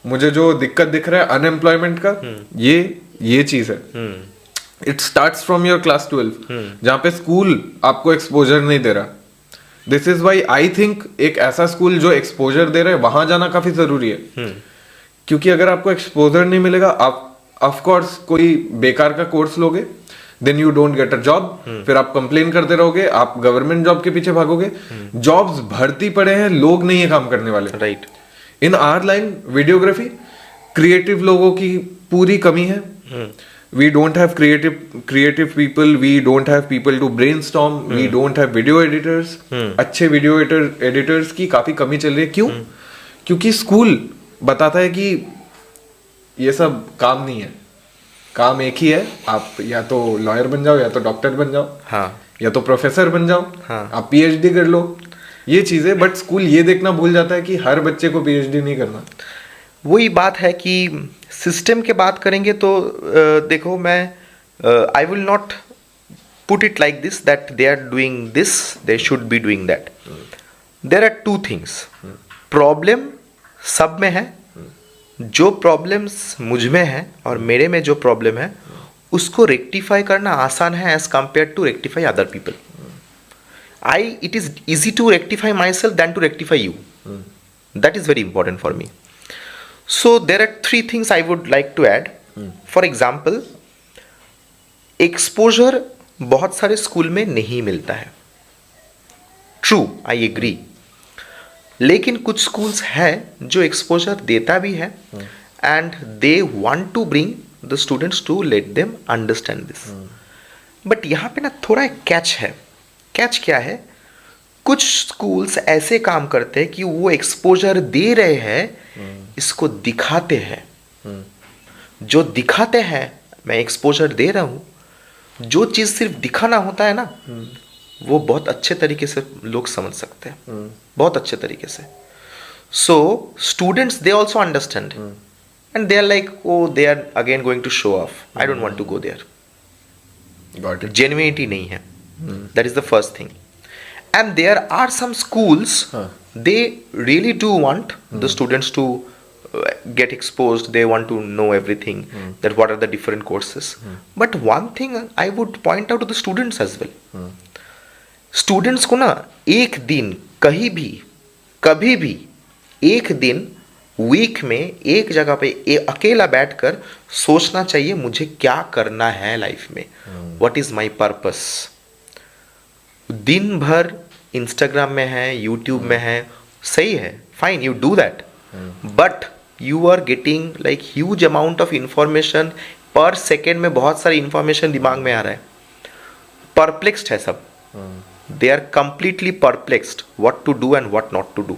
मुझे जो दिक्कत दिख रहा है अनएम्प्लॉयमेंट का, ये चीज है. It starts from your class 12, जहाँ पे स्कूल आपको एक्सपोजर नहीं दे रहा. This is why I think एक ऐसा स्कूल जो एक्सपोजर दे रहा है वहां जाना काफी जरूरी है. क्योंकि अगर आपको एक्सपोजर नहीं मिलेगा, आप ऑफ कोर्स कोई बेकार का कोर्स लोगे, then you don't get a job, फिर आप कंप्लेन करते रहोगे, आप गवर्नमेंट जॉब के पीछे भागोगे. जॉब्स भरती पड़े हैं, लोग नहीं है काम करने वाले. Right. In our line videography, creative लोगों की पूरी कमी है. We don't have creative people. We don't have people to brainstorm. We don't have video editors. अच्छे video editors की काफी कमी चल रही है. क्यों? क्योंकि स्कूल बताता है कि ये सब काम नहीं है. काम एक ही है, आप या तो लॉयर बन जाओ या तो डॉक्टर बन जाओ, हाँ या तो प्रोफेसर बन जाओ, हाँ। आप पीएचडी कर लो, ये चीजें। बट स्कूल ये देखना भूल जाता है कि हर बच्चे को पीएचडी नहीं करना। वही बात है कि सिस्टम के बात करेंगे तो देखो, मैं I will not put it like this that they are doing this, they should be doing that. There are two things. Problem सब में है, जो प्रॉब्लम्स मुझ में है और मेरे में जो प्रॉब्लम है उसको रेक्टिफाई करना आसान है as compare to rectify other people. It is easy to rectify myself than to rectify you. That is very important for me. So there are three things I would like to add. For example, exposure बहुत सारे school में नहीं मिलता है, true, I agree. लेकिन कुछ schools है जो एक्सपोजर देता भी है and they want to bring the students to let them understand this. But यहाँ पे ना थोड़ा एक कैच है। कैच क्या है? कुछ स्कूल्स ऐसे काम करते हैं कि वो एक्सपोजर दे रहे हैं, इसको दिखाते हैं। जो दिखाते हैं मैं एक्सपोजर दे रहा हूँ, जो चीज़ सिर्फ दिखाना होता है ना, वो बहुत अच्छे तरीके से लोग समझ सकते हैं, बहुत अच्छे तरीके से। So students they also understand and they are like, oh they are again going to show off, I don't want to go there. Got it. Genuinity नहीं है, that is the first thing. And there are some schools, they really do want the students to get exposed, they want to know everything, that what are the different courses. But one thing I would point out to the students as well. Students को ना एक दिन कहीं भी कभी भी एक दिन वीक में एक जगह पे अकेला बैठकर सोचना चाहिए मुझे क्या करना है लाइफ में, व्हाट इज माय पर्पस। दिन भर इंस्टाग्राम में है, यूट्यूब में है, सही है, fine, you do that, but you are getting like huge amount of information per second में। बहुत सारी इंफॉर्मेशन दिमाग में आ रहा है, परप्लेक्स्ड है सब। They are completely perplexed what to do and what not to do.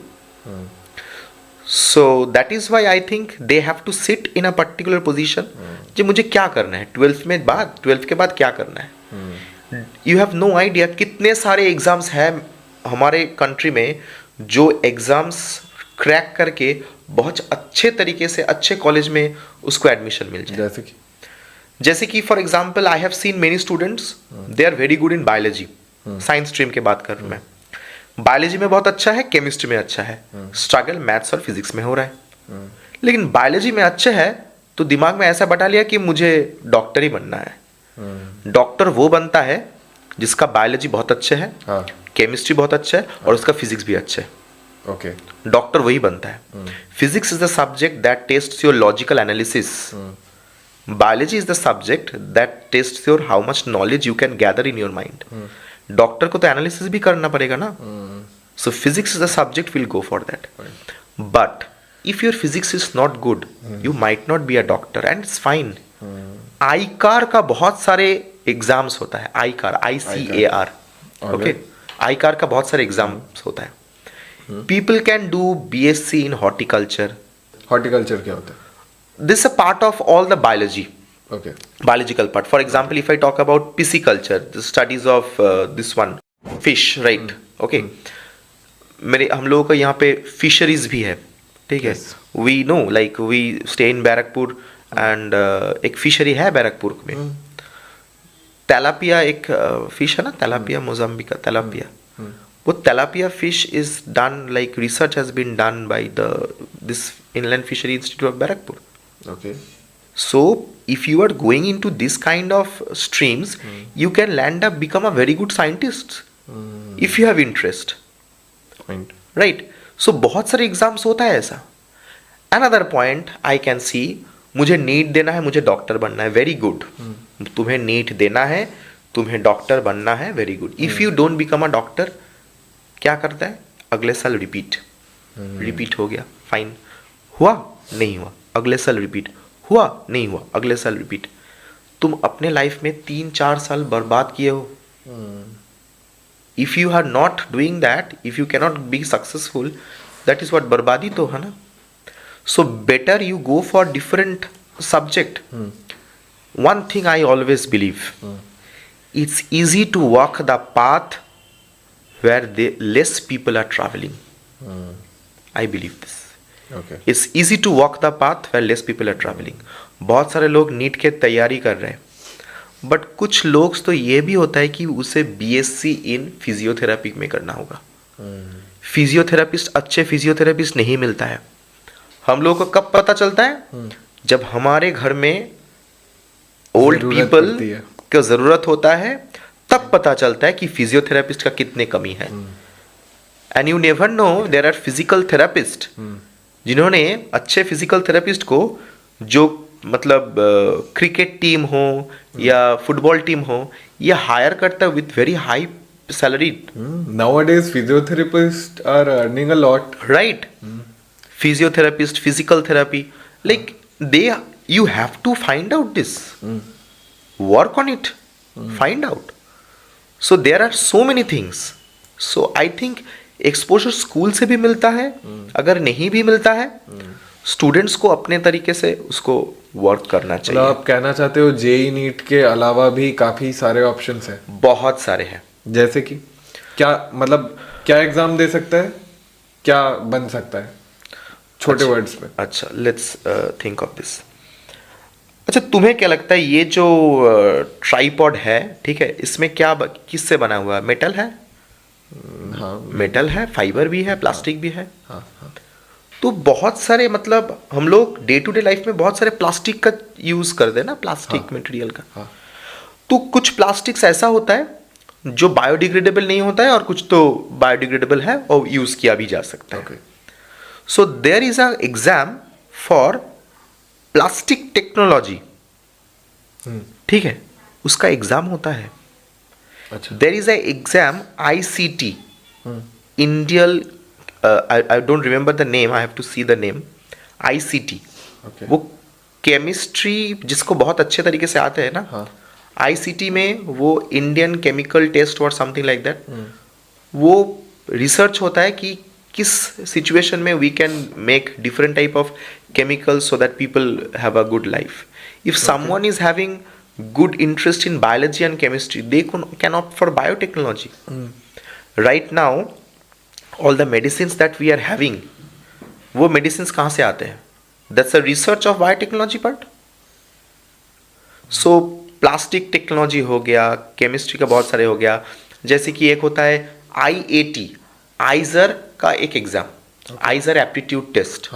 So that is why I think they have to sit in a particular position. जी मुझे क्या करना है 12th के बाद क्या करना है। You have no idea कितने सारे एग्जाम्स हैं हमारे कंट्री में, जो एग्जाम्स क्रैक करके बहुत अच्छे तरीके से अच्छे कॉलेज में उसको एडमिशन मिल जाए। जैसे कि for example, I have seen many students, they are very good in biology, science stream की बात कर रहा हूं मैं। बायोलॉजी में बहुत अच्छा है, केमिस्ट्री में अच्छा है, स्ट्रगल मैथ्स और फिजिक्स में हो रहा है। लेकिन बायोलॉजी में अच्छे है तो दिमाग में ऐसा बटा लिया कि मुझे डॉक्टर ही बनना है। डॉक्टर वो बनता है जिसका बायोलॉजी बहुत अच्छे है, केमिस्ट्री बहुत अच्छा है और उसका फिजिक्स भी अच्छा है। ओके, डॉक्टर वही बनता है। Physics is the subject that tests your logical analysis. Biology is the subject that tests your how much knowledge you can gather in your mind. Doctor को तो एनालिसिस भी करना पड़ेगा ना। सो physics is the subject, will go for that. But if your physics is not good, you might not be a doctor and it's fine. आईकार का बहुत सारे exams होता है, आईकार, ICAR, ओके, आईकार का बहुत सारे एग्जाम्स होता है। People can do BSc in horticulture. Horticulture क्या होता है? This a part of all the biology, okay, biological part. For example, if I talk about pisciculture, the studies of this one fish, right? Okay. हम लोगों का यहाँ पे fisheries भी है, ठीक है। We know, like we stay in Barrackpore and एक फिशरी है बैरकपुर में। तेलापिया एक फिश है ना, तेलापिया, मोजाम्बिक का तेलापिया। वो tilapia fish is done, like research has been done by this inland fishery institute of Barrackpore. okay, So if you are going into this kind of streams, you can land up become a very good scientist if you have interest. point, Right? So बहुत सारे exams होता है ऐसा। Another point I can see, मुझे NEET देना है, मुझे doctor बनना है, वेरी गुड। तुम्हें नीट देना है, तुम्हें डॉक्टर बनना है, very good. If you don't become a doctor, क्या करता है? अगले साल रिपीट हो गया, फाइन, हुआ नहीं हुआ, अगले साल रिपीट हुआ नहीं हुआ, अगले साल रिपीट। तुम अपने लाइफ में 3-4 साल बर्बाद किए हो। If you are not doing that, if you cannot be successful, that is what बर्बादी तो है ना। So better you go for different subject one thing I always believe, it's easy to walk the path where less people are traveling. I believe this. Okay. It's easy to walk the path where less people are traveling. बहुत सारे लोग NEET के तैयारी कर रहे हैं, but कुछ लोग तो ये भी होता है कि उसे बीएससी इन फिजियोथेरेपी में करना होगा. फिजियोथेरेपिस्ट, अच्छे फिजियोथेरेपिस्ट नहीं मिलता है. हम लोगों को कब पता चलता है? जब हमारे घर में ओल्ड जरूरत पीपल पड़ती है. को जरूरत होता है, तब पता चलता है कि फिजियोथेरेपिस्ट का कितने कमी है. And you never know, there are physical therapist जिन्होंने अच्छे फिजिकल थेरेपिस्ट को, जो मतलब क्रिकेट टीम हो या फुटबॉल टीम हो, ये हायर करता है with very high salary. Nowadays, physiotherapists are earning a lot. Right? Physiotherapist, physical therapy, like you have to find out this. Work on it. Find out. So there are so many things. So I think exposure school से भी मिलता है. अगर नहीं भी मिलता है, students को अपने तरीके से उसको वर्क करना मतलब चाहिए. आप कहना चाहते हो जेई नीट के अलावा भी काफी सारे ऑप्शंस हैं. बहुत सारे हैं. जैसे कि क्या, मतलब क्या एग्जाम दे सकता है, क्या बन सकता है, छोटे वर्ड्स में. अच्छा, लेट्स थिंक ऑफ दिस. अच्छा, तुम्हें क्या लगता है ये जो ट्राइपॉड है, ठीक है, इसमें क्या किससे बना हुआ है? मेटल है? हाँ. मेटल है, फाइबर भी है, प्लास्टिक भी है. हाँ. हाँ. तो बहुत सारे, मतलब हम लोग डे टू डे लाइफ में बहुत सारे प्लास्टिक का यूज करते हैं ना, प्लास्टिक मटेरियल का. हाँ. तो कुछ प्लास्टिक्स ऐसा होता है जो बायोडिग्रेडेबल नहीं होता है, और कुछ तो बायोडिग्रेडेबल है और यूज किया भी जा सकता है. Okay. So there is a exam for plastic technology. ठीक है, उसका एग्जाम होता है. अच्छा. There is a exam ICT, Indian, I don't remember the name, I have to see the name. ICT. Okay. वो केमिस्ट्री जिसको बहुत अच्छे तरीके से आते हैं ना, हाँ. ICT में वो इंडियन केमिकल टेस्ट और समथिंग लाइक दैट, वो रिसर्च होता है कि किस सिचुएशन में we can make different type of chemicals so that people have a good life. If someone is having good interest in biology and chemistry, they can opt for biotechnology. Right now, all the medicines that we are having, वो medicines कहाँ से आते हैं? That's a research of biotechnology part. So plastic technology हो गया, chemistry का बहुत सारे हो गया. जैसे कि एक होता है IAT, आइजर का एक एग्जाम, आइजर एप्टीट्यूड टेस्ट.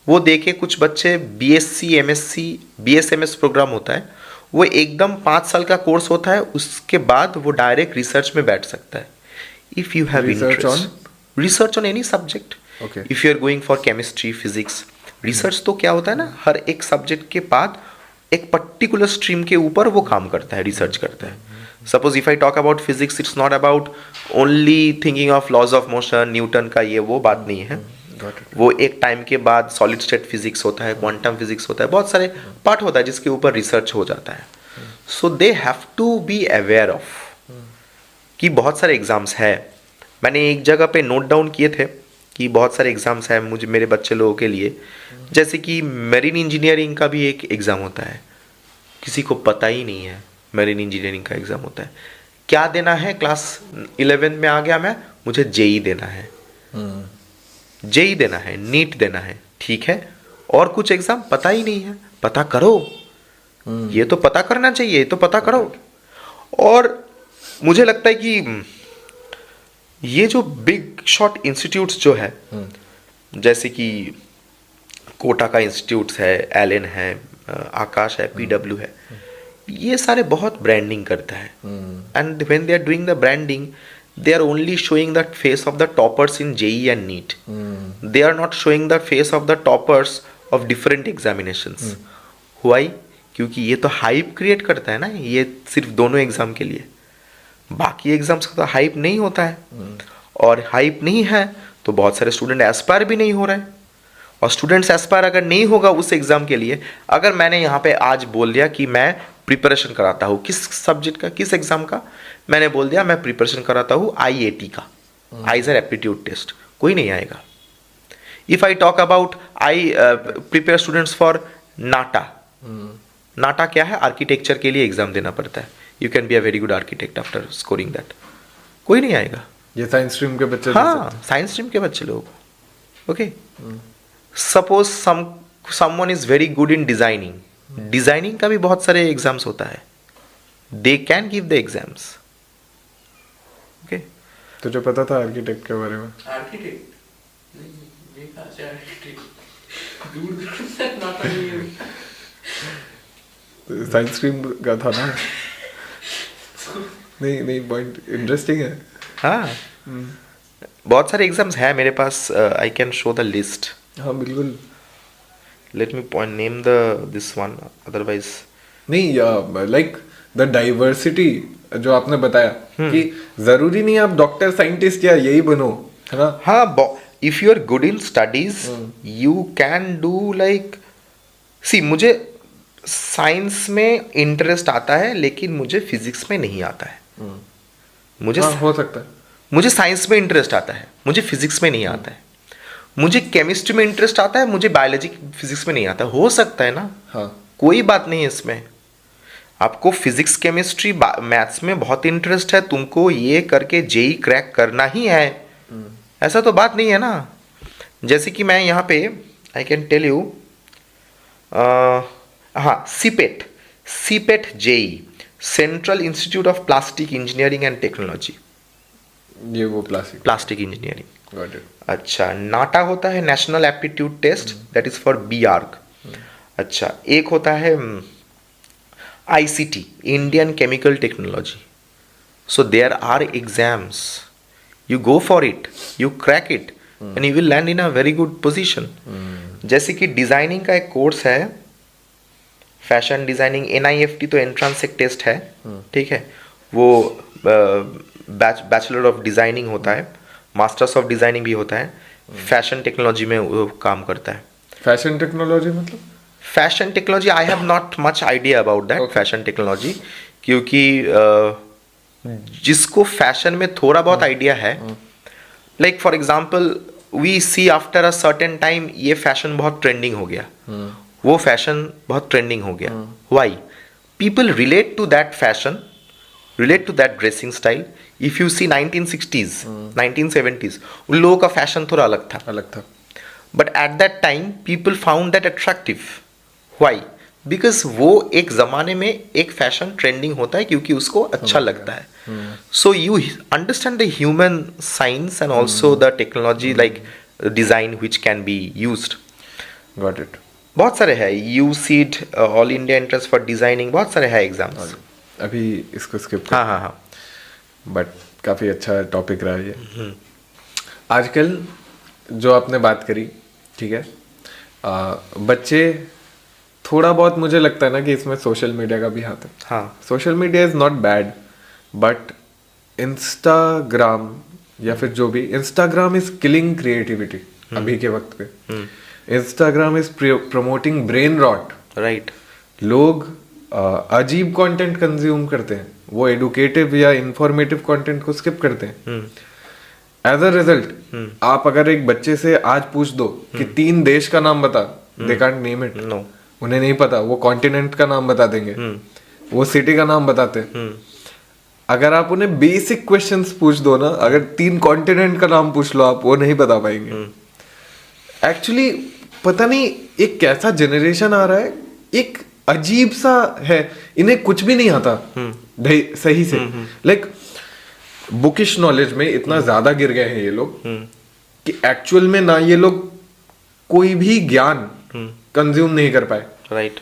वो देके कुछ बच्चे BSc, MSc, BSMS प्रोग्राम होता है, वो एकदम 5 साल का कोर्स होता है. उसके बाद वो डायरेक्ट रिसर्च में बैठ सकता है. If you have interest, research on any subject. If you are going for chemistry, physics, research तो क्या होता है ना, हर एक सब्जेक्ट के बाद एक पर्टिकुलर स्ट्रीम के ऊपर वो काम करता है, रिसर्च करता है. Suppose if I talk about physics, it's not about only thinking of laws of motion, Newton का ये वो बात नहीं है. वो एक टाइम के बाद सॉलिड स्टेट फिजिक्स होता है, क्वांटम फिजिक्स होता है, बहुत सारे पार्ट होता है जिसके ऊपर रिसर्च हो जाता है. So they have to be aware of कि बहुत सारे एग्जाम्स है. मैंने एक जगह पे नोट डाउन किए थे कि बहुत सारे एग्जाम्स हैं मुझे, मेरे बच्चे लोगों के लिए. जैसे कि मेरीन इंजीनियरिंग का भी एक एग्ज़ाम होता है, किसी को पता ही नहीं है मेरीन इंजीनियरिंग का एग्ज़ाम होता है. क्या देना है? क्लास 11 में आ गया मैं, मुझे जेई देना है, जेई देना है, नीट देना है, ठीक है, और कुछ एग्ज़ाम पता ही नहीं है. पता करो, ये तो पता करना चाहिए, ये तो पता करो. और मुझे लगता है कि ये जो बिग शॉट इंस्टीट्यूट्स जो है, जैसे कि कोटा का इंस्टीट्यूट्स है, एलन है, आकाश है, PW है, ये सारे बहुत ब्रांडिंग करता है. And when they are doing the branding, they are only showing the face of the toppers in JEE and NEET. They are not showing the face of the toppers of different examinations. Why? क्योंकि ये तो hype create करता है ना, ये सिर्फ दोनों exam के लिए. बाकी एग्जाम्स का तो हाइप नहीं होता है, और हाइप नहीं है तो बहुत सारे स्टूडेंट एस्पायर भी नहीं हो रहे हैं. और स्टूडेंट्स एस्पायर अगर नहीं होगा उस एग्जाम के लिए, अगर मैंने यहाँ पे आज बोल दिया कि मैं प्रिपरेशन कराता हूँ किस सब्जेक्ट का, किस एग्जाम का, मैंने बोल दिया मैं प्रिपरेशन कराता हूँ IAT का, आइजर एप्टीट्यूड टेस्ट, कोई नहीं आएगा. If I talk about I prepare students for NATA, NATA क्या है, आर्किटेक्चर के लिए एग्जाम देना पड़ता है. You can be a very good architect after scoring that. कोई नहीं आएगा. ये साइंस स्ट्रीम के बच्चे हाँ, साइंस स्ट्रीम के बच्चे लोग. Okay, suppose someone is very good in designing. Designing का भी बहुत सारे एग्जाम्स होता है. They can give the exams. Okay, तो जो पता था आर्किटेक्ट के बारे में, आर्किटेक्ट नहीं, ये कहाँ से आर्किटेक्ट, दूर दूर से नाटा नहीं है. साइंस स्ट्रीम का था ना. नहीं नहीं, पॉइंट इंटरेस्टिंग है. हाँ, बहुत सारे एग्जाम्स हैं मेरे पास. I can show the list. हाँ बिल्कुल. Let me point name the this one, otherwise. नहीं, लाइक द डाइवर्सिटी जो आपने बताया कि जरूरी नहीं आप डॉक्टर साइंटिस्ट या यही बनो, है ना. हाँ, if you are good in studies you can do like, see मुझे साइंस में इंटरेस्ट आता है लेकिन मुझे फिजिक्स में नहीं आता है. मुझे हाँ, हो सकता है. मुझे साइंस में इंटरेस्ट आता है, मुझे फिजिक्स में नहीं आता है. मुझे केमिस्ट्री में इंटरेस्ट आता है, मुझे बायोलॉजी फिजिक्स में नहीं आता. हो सकता है ना. हाँ, कोई बात नहीं है इसमें. आपको फिजिक्स केमिस्ट्री मैथ्स में बहुत इंटरेस्ट है, तुमको ये करके जेई क्रैक करना ही है, ऐसा तो बात नहीं है ना. जैसे कि मैं यहाँ पे आई कैन टेल यू, हाँ, CIPET JEE, central institute of plastic engineering and technology. ये वो प्लास्टिक इंजीनियरिंग. Got it. अच्छा, नाटा होता है national aptitude test, that is for B arch. अच्छा, एक होता है ICT, Indian chemical technology. So there are exams, you go for it, you crack it and you will land in a very good position. जैसे कि designing का एक course है, fashion designing, NIFT तो एंट्रेंस एक टेस्ट है, ठीक है. वो बैचलर ऑफ डिजाइनिंग होता है, मास्टर्स ऑफ डिजाइनिंग भी होता है. फैशन टेक्नोलॉजी में वो काम करता है. फैशन टेक्नोलॉजी मतलब fashion technology, I have not much idea about that fashion technology, क्योंकि जिसको फैशन में थोड़ा बहुत आइडिया है, like for example we see after a certain time ये फैशन बहुत ट्रेंडिंग हो गया, वो फैशन बहुत ट्रेंडिंग हो गया. Why? People relate to that fashion, relate to that dressing style. If you see 1960s 1970s, उन लोगों का फैशन थोड़ा अलग था. But at that time people found that attractive. Why? Because वो एक ज़माने में एक फैशन ट्रेंडिंग होता है क्योंकि उसको अच्छा लगता है. So you understand the human science and also the technology like design which can be used. Got it. बहुत सारे हैं. UCEED, all India entrance for designing, बहुत सारे हैं एग्जाम्स. अभी इसको स्किप. हाँ. बट काफ़ी अच्छा टॉपिक रहा ये. आजकल जो आपने बात करी, ठीक है, बच्चे थोड़ा बहुत, मुझे लगता है ना कि इसमें सोशल मीडिया का भी हाथ है. हाँ. Social media is not bad, but Instagram या फिर जो भी, इंस्टाग्राम इज किलिंग क्रिएटिविटी अभी के वक्त पे. Instagram is promoting brain rot. Right. लोग अजीब कंटेंट कंज्यूम करते हैं, वो एडुकेटिव या इंफॉर्मेटिव कंटेंट को स्किप करते हैं. एज अ रिजल्ट आप अगर एक बच्चे से आज पूछ दो कि 3 देश का नाम बता, they can't name it. No, उन्हें नहीं पता. वो कॉन्टिनेंट का नाम बता देंगे, वो सिटी का नाम बताते हैं. अगर आप उन्हें बेसिक क्वेश्चंस पूछ दो ना, अगर 3 कॉन्टिनेंट का नाम पूछ लो आप, वो नहीं बता पाएंगे. एक्चुअली पता नहीं एक कैसा जनरेशन आ रहा है, एक अजीब सा है, इन्हें कुछ भी नहीं आता सही से. लाइक बुकिश नॉलेज में इतना ज्यादा गिर गए हैं ये लोग कि एक्चुअल में ना ये लोग कोई भी ज्ञान कंज्यूम नहीं कर पाए. राइट.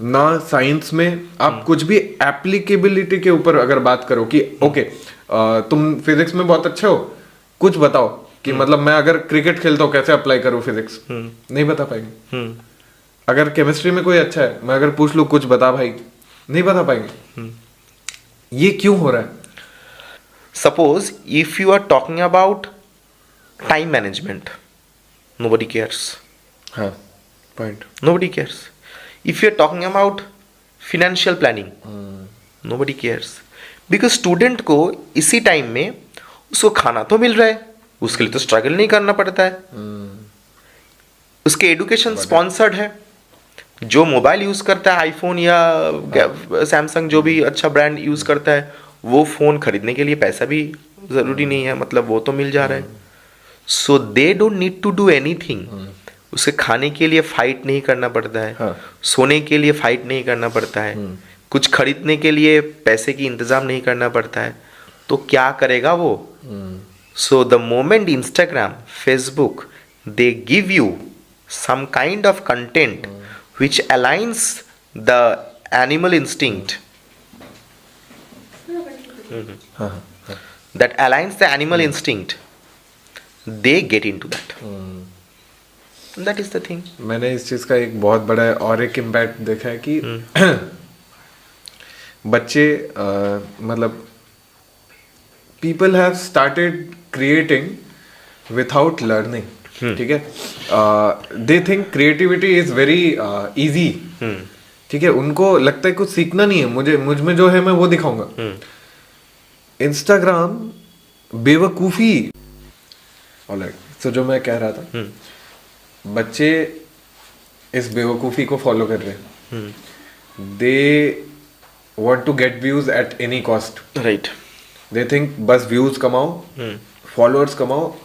ना साइंस में आप कुछ भी एप्लीकेबिलिटी के ऊपर अगर बात करो कि ओके तुम फिजिक्स में बहुत अच्छे हो, कुछ बताओ कि मतलब मैं अगर क्रिकेट खेलता हूँ कैसे अप्लाई करूँ फिजिक्स, नहीं बता पाएंगे. अगर केमिस्ट्री में कोई अच्छा है, मैं अगर पूछ लूँ कुछ बता भाई, नहीं बता पाएंगे. ये क्यों हो रहा है? Suppose if you are talking about time management, nobody cares. हाँ, point. Nobody cares. If you are talking about financial planning, nobody cares. Because student को इसी टाइम में उसको खाना तो मिल रहा है, उसके लिए तो स्ट्रगल नहीं करना पड़ता है. उसके एडुकेशन स्पॉन्सर्ड है, जो मोबाइल यूज करता है आईफोन या सैमसंग जो भी अच्छा ब्रांड यूज करता है, वो फोन खरीदने के लिए पैसा भी जरूरी नहीं है, मतलब वो तो मिल जा रहा है. So they don't need to do anything. उसे खाने के लिए फाइट नहीं करना पड़ता है, हाँ. सोने के लिए फाइट नहीं करना पड़ता है, कुछ खरीदने के लिए पैसे की इंतजाम नहीं करना पड़ता है. तो क्या करेगा वो? So the moment Instagram, Facebook, they give you some kind of content which aligns the animal instinct, that aligns the animal instinct, they get into that. That is the thing. मैंने इस चीज का एक बहुत बड़ा और एक इम्पैक्ट देखा है कि बच्चे मतलब people have started creating without learning. ठीक है. They think creativity is very easy. ठीक है, उनको लगता है कुछ सीखना नहीं है, मुझ में जो है मैं वो दिखाऊंगा. इंस्टाग्राम बेवकूफी. ऑलराइट, सो जो मैं कह रहा था, बच्चे इस बेवकूफी को फॉलो कर रहे हैं. They want to get views at any cost. Right. They think बस व्यूज कमाओ, फॉलोअर्स कमाओ.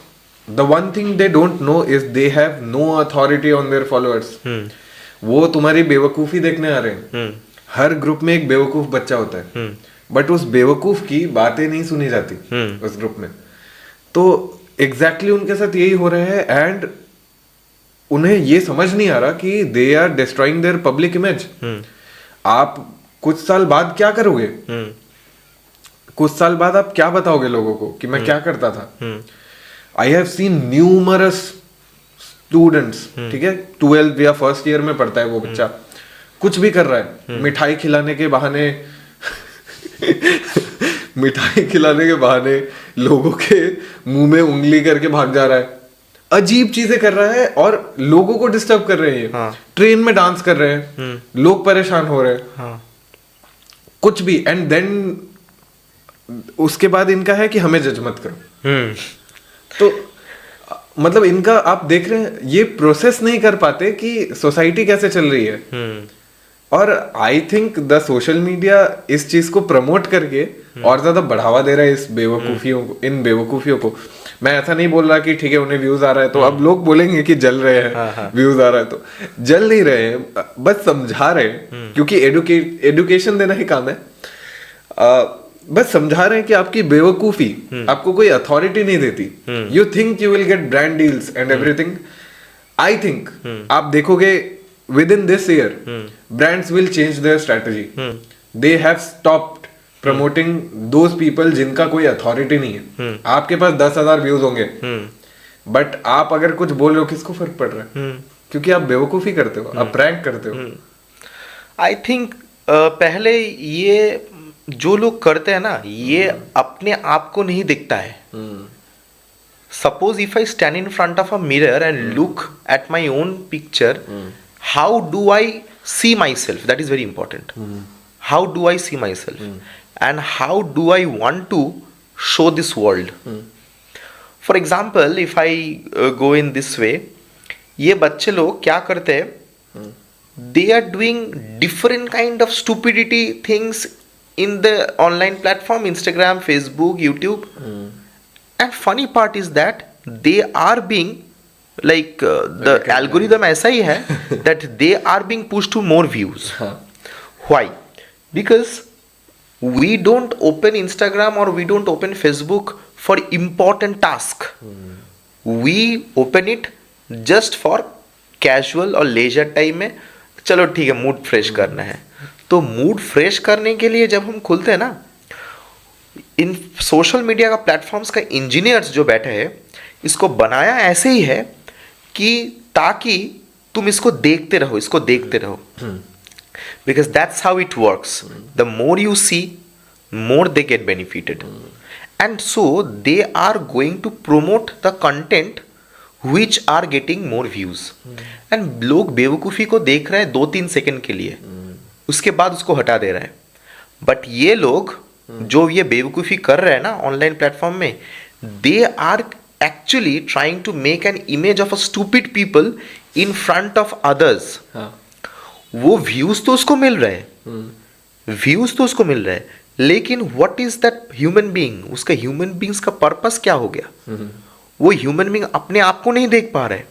The one thing they don't know is they have no authority on their followers. वो तुम्हारी बेवकूफी देखने आ रहे हैं. हर ग्रुप में एक बेवकूफ बच्चा होता है, बट उस बेवकूफ की बातें नहीं सुनी जाती उस ग्रुप में. तो एग्जैक्टली उनके साथ यही हो रहा है, एंड उन्हें ये समझ नहीं आ रहा कि they are destroying their public image. आप कुछ साल बाद क्या करोगे? कुछ साल बाद आप क्या बताओगे लोगों को कि मैं क्या करता था? I have seen numerous students, ठीक है, 12 या फर्स्ट ईयर में पढ़ता है वो बच्चा, कुछ भी कर रहा है, मिठाई खिलाने के बहाने मिठाई खिलाने के बहाने लोगों के मुंह में उंगली करके भाग जा रहा है, अजीब चीजें कर रहा है और लोगों को डिस्टर्ब कर रहे हैं. हाँ. ट्रेन में डांस कर रहे हैं, लोग परेशान हो रहे हैं. हाँ. कुछ भी. एंड देन उसके बाद इनका है कि हमें जज मत करो. तो मतलब इनका आप देख रहे हैं, ये प्रोसेस नहीं कर पाते कि सोसाइटी कैसे चल रही है. और I think the social media इस चीज को प्रमोट करके और ज्यादा बढ़ावा दे रहा है इस बेवकूफियों को, इन बेवकूफियों को. मैं ऐसा नहीं बोल रहा कि ठीक है उन्हें व्यूज आ रहा है तो अब लोग बोलेंगे कि जल रहे हैं, व्यूज आ रहा है, तो जल नहीं रहे हैं, बस समझा रहे हैं, क्योंकि एडुकेशन देना ही काम है. बस समझा रहे हैं कि आपकी बेवकूफी आपको कोई अथॉरिटी नहीं देती. You think you will get brand deals and everything. I think आप देखोगे with in this year brands will change their strategy. They have stopped promoting those people जिनका कोई अथॉरिटी नहीं है. आपके पास 10,000 व्यूज होंगे, बट आप अगर कुछ बोल रहे हो किसको फर्क पड़ रहा है? क्योंकि आप बेवकूफी करते हो, आप प्रैंक करते हो. आई थिंक पहले ये जो लोग करते हैं ना, ये अपने आप को नहीं दिखता है. Suppose if I stand in front of a mirror and look at my own picture, how do I see myself? That is very important. How do I see myself and how do I want to show this world? For example, if I go in this way, ये बच्चे लोग क्या करते हैं? they are doing different kind of stupidity things in the online platform, Instagram, Facebook, YouTube. And funny part is that they are being like the algorithm ऐसा ही है that they are being pushed to more views. Why? Because we don't open Instagram or we don't open Facebook for important task. We open it just for casual और leisure time में, चलो ठीक है mood fresh करना है. तो mood fresh करने के लिए जब हम खुलते हैं ना, इन सोशल मीडिया का प्लेटफॉर्म्स का इंजीनियर्स जो बैठे हैं, इसको बनाया ऐसे ही है कि ताकि तुम इसको देखते रहो. Because that's how it works. The more you see, more they get benefited. And so they are going to promote the content which are getting more views. And लोग बेवकूफ़ी को देख रहे हैं 2-3 सेकंड के लिए, उसके बाद उसको हटा दे रहा है. बट ये लोग जो ये बेवकूफ़ी कर रहे हैं ना ऑनलाइन प्लेटफॉर्म में, they are actually trying to make an image of a stupid people in front of others. वो व्यूज तो उसको मिल रहे हैं, व्यूज तो उसको मिल रहे हैं, लेकिन what is that human being, उसका ह्यूमन बीइंग्स का पर्पस क्या हो गया? वो ह्यूमन बीइंग अपने आप को नहीं देख पा रहे।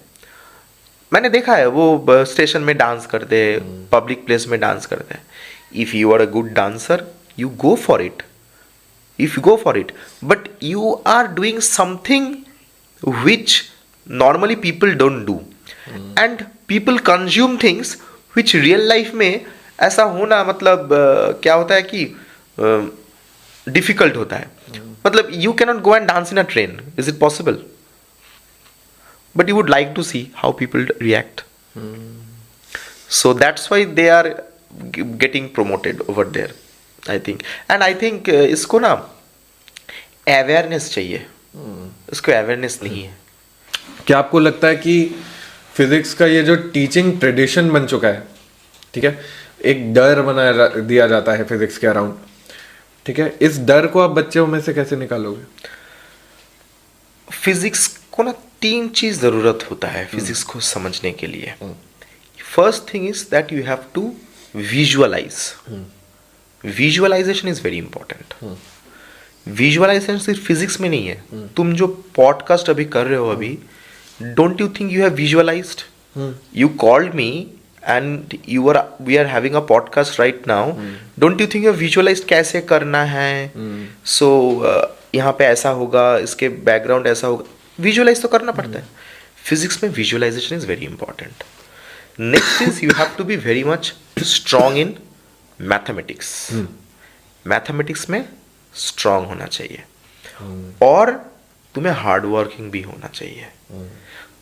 मैंने देखा है वो स्टेशन में डांस करते हैं, पब्लिक प्लेस में डांस करते हैं। If you are a good dancer, you go for it, if you go for it, but you are doing something which normally people don't do, and people consume things which real life में ऐसा होना मतलब क्या होता है कि difficult होता है। मतलब you cannot go and dance in a train, is it possible? But you would like to see how people react. So that's why they are getting promoted over there, I think. And I think इसको ना awareness चाहिए, इसको awareness नहीं है। क्या आपको लगता है कि फिजिक्स का ये जो टीचिंग ट्रेडिशन बन चुका है, ठीक है, एक डर दिया जाता है फिजिक्स के अराउंड, ठीक है, इस डर को आप बच्चों में से कैसे निकालोगे? फिजिक्स को ना 3 चीज जरूरत होता है फिजिक्स को समझने के लिए। First thing is that you have to visualise. Visualisation is very important. Visualisation सिर्फ फिजिक्स में नहीं है। तुम जो पॉडकास्ट अभी कर रहे हो अभी, don't you think you have visualised? You called me and we are having a podcast right now. Don't you think you have visualised कैसे करना है? सो यहाँ पे ऐसा होगा, इसके बैकग्राउंड ऐसा होगा। विजुअलाइज तो करना पड़ता है। फिजिक्स में visualisation is very important. Next is you have to be very much strong in mathematics. Mathematics में स्ट्रॉन्ग होना चाहिए और तुम्हें हार्ड वर्किंग भी होना चाहिए।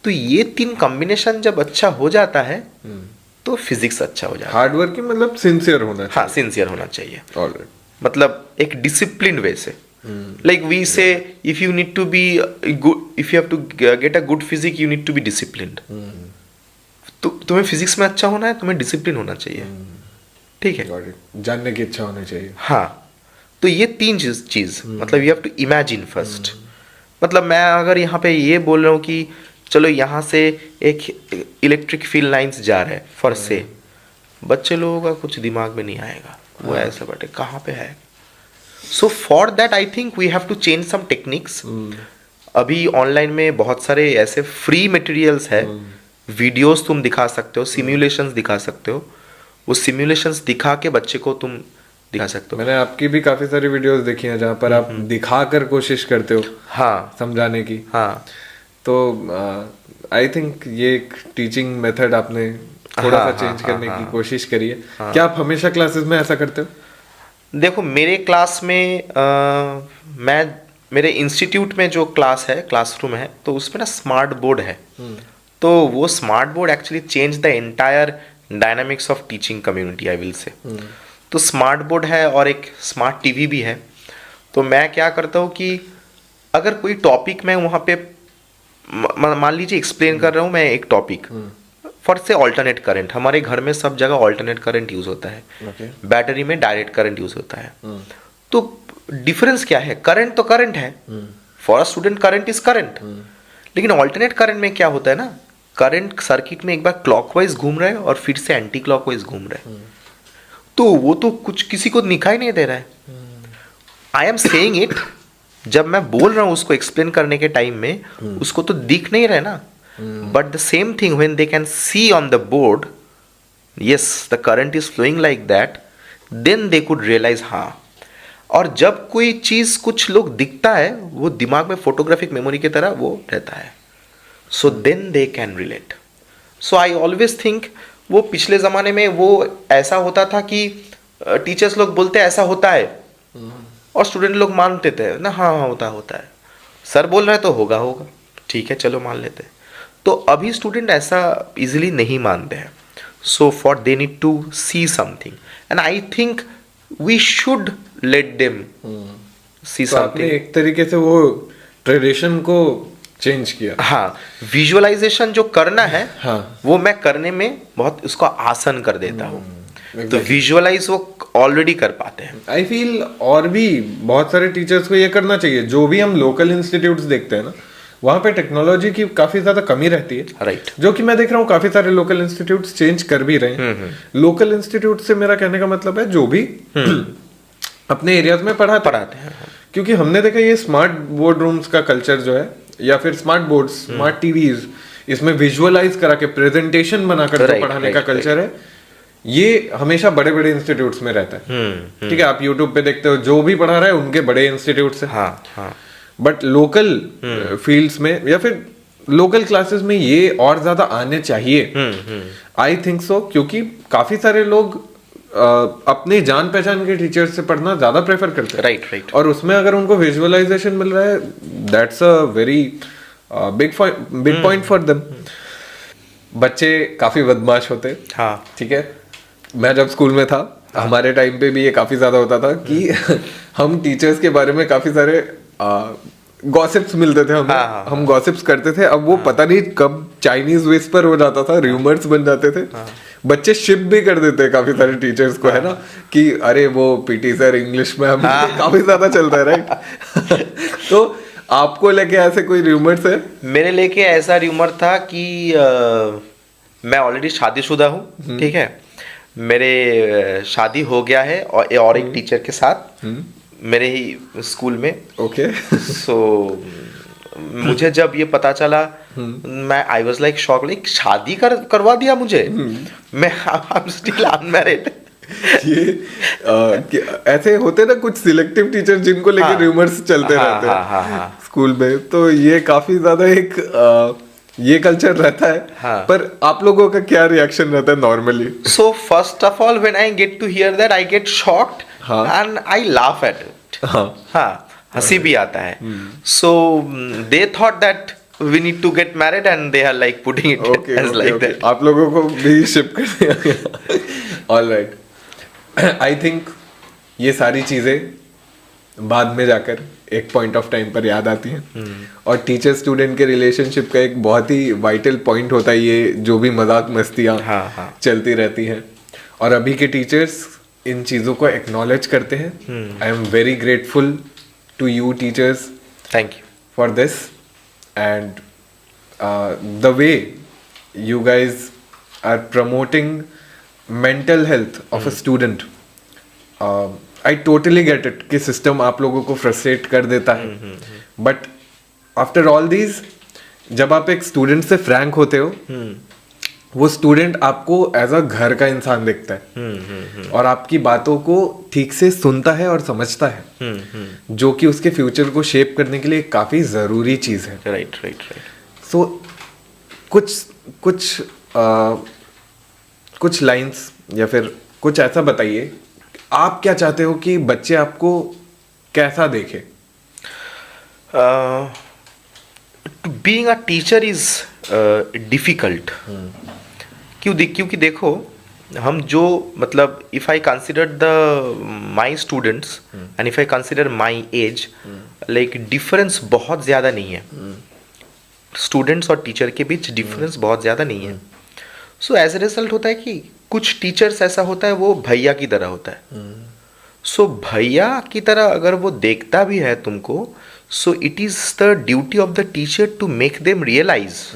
तो ये 3 कॉम्बिनेशन जब अच्छा हो जाता है तो फिजिक्स अच्छा हो जाता है। हार्ड वर्किंग मतलब सिंसियर होना चाहिए। हाँ, सिंसियर होना चाहिए। ऑलराइट। मतलब एक डिसिप्लिन वे से, like we say, if you need to be good, if you have to get a good physics, you need to be disciplined. तो तुम्हें फिजिक्स में अच्छा होना है, तुम्हें डिसिप्लिन होना चाहिए। ठीक है, जानने की इच्छा होनी चाहिए। हाँ, तो ये 3 चीज मतलब you have to imagine first. मतलब मैं अगर यहाँ पे ये बोल रहा हूँ कि चलो यहाँ से एक इलेक्ट्रिक फील्ड लाइंस जा रहे हैं फॉर से, बच्चे लोगों का कुछ दिमाग में नहीं आएगा, वो ऐसा बटे कहाँ पे है। So for that I think we have to change some techniques. अभी ऑनलाइन में बहुत सारे ऐसे फ्री मटेरियल्स है, वीडियोस तुम दिखा सकते हो, सिमुलेशंस दिखा सकते हो। वो सिमुलेशंस दिखा के बच्चे को तुम दिखा सकते हो। मैंने आपकी भी काफी सारी वीडियोस देखी हैं जहाँ पर आप दिखाकर कोशिश करते हो हाँ समझाने की। हाँ, तो आई थिंक ये एक टीचिंग मेथड आपने थोड़ा सा चेंज करने की कोशिश करी है। क्या आप हमेशा क्लासेस में ऐसा करते हो? देखो मेरे क्लास में मैं मेरे इंस्टीट्यूट में जो क्लास है, क्लासरूम है, तो उसमें ना स्मार्ट बोर्ड है। तो वो smart board actually change the entire dynamics of teaching community, I will say. तो स्मार्ट बोर्ड है और एक स्मार्ट टीवी भी है। तो मैं क्या करता हूँ कि अगर कोई टॉपिक मैं वहाँ पे मान लीजिए एक्सप्लेन कर रहा हूँ मैं एक टॉपिक, फॉर से ऑल्टरनेट करंट, हमारे घर में सब जगह ऑल्टरनेट करंट यूज होता है। बैटरी में डायरेक्ट करंट यूज होता है। तो डिफरेंस क्या है? करंट तो करंट है, for a student current is current. लेकिन ऑल्टरनेट करंट में क्या होता है ना, करंट सर्किट में एक बार क्लॉकवाइज घूम रहा है और फिर से एंटी क्लॉकवाइज घूम रहा है। तो वो तो कुछ किसी को दिखाई नहीं दे रहा है। आई एम सेइंग इट, जब मैं बोल रहा हूँ उसको एक्सप्लेन करने के टाइम में, उसको तो दिख नहीं रहा है ना। But the same thing when they can see on the board, yes, the current is flowing like that, then they could realize हाँ। और जब कोई चीज़ कुछ लोग दिखता है, वो दिमाग में फोटोग्राफिक मेमोरी की तरह वो रहता है। So then they can relate. So I always think वो पिछले ज़माने में वो ऐसा होता था कि टीचर्स लोग बोलते ऐसा होता है और स्टूडेंट लोग मानते थे ना, हाँ हाँ होता है, सर बोल रहे तो होगा, ठीक है चलो मान लेते हैं। तो अभी स्टूडेंट ऐसा इजीली नहीं मानते हैं। So for they need to see something and I think we should let them see something. एक तरीके से वो ट्रेडिशन को चेंज किया। हाँ, विजुअलाइजेशन जो करना है, हाँ, वो मैं करने में बहुत उसको आसान कर देता हूँ। तो विजुअलाइज वो ऑलरेडी कर पाते हैं। आई फील और भी बहुत सारे टीचर्स को ये करना चाहिए। जो भी हम लोकल इंस्टीट्यूट्स देखते हैं ना, वहाँ पे टेक्नोलॉजी की काफी ज्यादा कमी रहती है, राइट। जो कि मैं देख रहा हूँ काफी सारे लोकल इंस्टीट्यूट्स चेंज कर भी रहे हैं। लोकल इंस्टीट्यूट से मेरा कहने का मतलब है जो भी अपने एरियाज में पढ़ाते हैं, क्योंकि हमने देखा ये स्मार्ट बोर्ड रूम्स का कल्चर जो है, या फिर स्मार्ट बोर्ड, स्मार्ट टीवीज, इसमें विजुअलाइज करा के प्रेजेंटेशन बनाकर जो पढ़ाने का कल्चर है, ये हमेशा बड़े बड़े इंस्टीट्यूट्स में रहता है। ठीक है, आप यूट्यूब पे देखते हो जो भी पढ़ा रहा है उनके बड़े इंस्टीट्यूट्स है। बट लोकल फील्ड्स में या फिर लोकल क्लासेस में ये और ज्यादा आने चाहिए, आई थिंक सो, क्योंकि काफी सारे लोग अपने जान पहचान के टीचर्स से पढ़ना ज्यादा प्रेफर करते हैं। राइट। और उसमें अगर उनको विजुअलाइजेशन मिल रहा है, that's a very big point for them. बच्चे काफी बदमाश होते, हाँ, ठीक है। मैं जब स्कूल में था, हमारे टाइम पे भी ये काफी ज्यादा होता था कि हम टीचर्स के बारे में काफी सारे गॉसिप्स मिलते थे हमें। हम गॉसिप्स करते थे। अब वो पता नहीं कब चाइनीज विस्पर हो जाता था, र्यूमर्स बन जाते थे। बच्चे शिप भी कर देते हैं काफी सारे टीचर्स को, है ना, कि अरे वो पीटी सर, इंग्लिश मैम, काफी ज्यादा चलता है, राइट। तो आपको लेके ऐसे कोई र्यूमर्स है? मेरे लेके ऐसा र्यूमर था कि मैं ऑलरेडी शादीशुदा हूँ, ठीक है, मेरे शादी हो गया है और एक टीचर के साथ मेरे ही स्कूल में। ओके। सो मुझे जब ये पता चला, मैं I was like shock, like शादी करवा दिया मुझे। मैं आई एम स्टिल अनमैरिड। ये ऐसे होते ना कुछ सिलेक्टिव टीचर जिनको लेके रूमर्स चलते रहते हैं स्कूल में, तो ये काफी ज्यादा एक ये कल्चर रहता है। पर आप लोगों का क्या रिएक्शन रहता है normally? So first of all when I get to hear that, I get shocked and I laugh at it. हंसी भी आता है। So they thought that we need to get married and they are like putting it as like that. आप लोगों को भी ship कर दिया गया। All right. I think ये सारी चीजें बाद में जाकर एक पॉइंट ऑफ टाइम पर याद आती हैं। और टीचर स्टूडेंट के रिलेशनशिप का एक बहुत ही वाइटल पॉइंट होता है ये, जो भी मजाक मस्तियाँ चलती रहती हैं। और अभी के टीचर्स इन चीज़ों को एक्नॉलेज करते हैं। I am very grateful to you teachers, thank you for this, and the way you guys are promoting mental health of a student, I totally get it कि सिस्टम आप लोगों को frustrate कर देता है, बट आफ्टर ऑल दीज जब आप एक स्टूडेंट से फ्रैंक होते हो, वो स्टूडेंट आपको एज अ घर का इंसान देखता है और आपकी बातों को ठीक से सुनता है और समझता है, जो कि उसके फ्यूचर को शेप करने के लिए काफी जरूरी चीज है। राइट। सो कुछ लाइंस या फिर कुछ ऐसा बताइए, आप क्या चाहते हो कि बच्चे आपको कैसा देखे? Being a teacher is difficult. क्योंकि देखो, हम जो मतलब if I consider my students and if I consider my age, like difference बहुत ज़्यादा नहीं है। स्टूडेंट्स और टीचर के बीच डिफरेंस बहुत ज़्यादा नहीं है। सो एज ए रिजल्ट होता है कि कुछ टीचर्स ऐसा होता है वो भैया की तरह होता है। सो भैया की तरह अगर वो देखता भी है तुमको, so it is the duty of the teacher to make them realise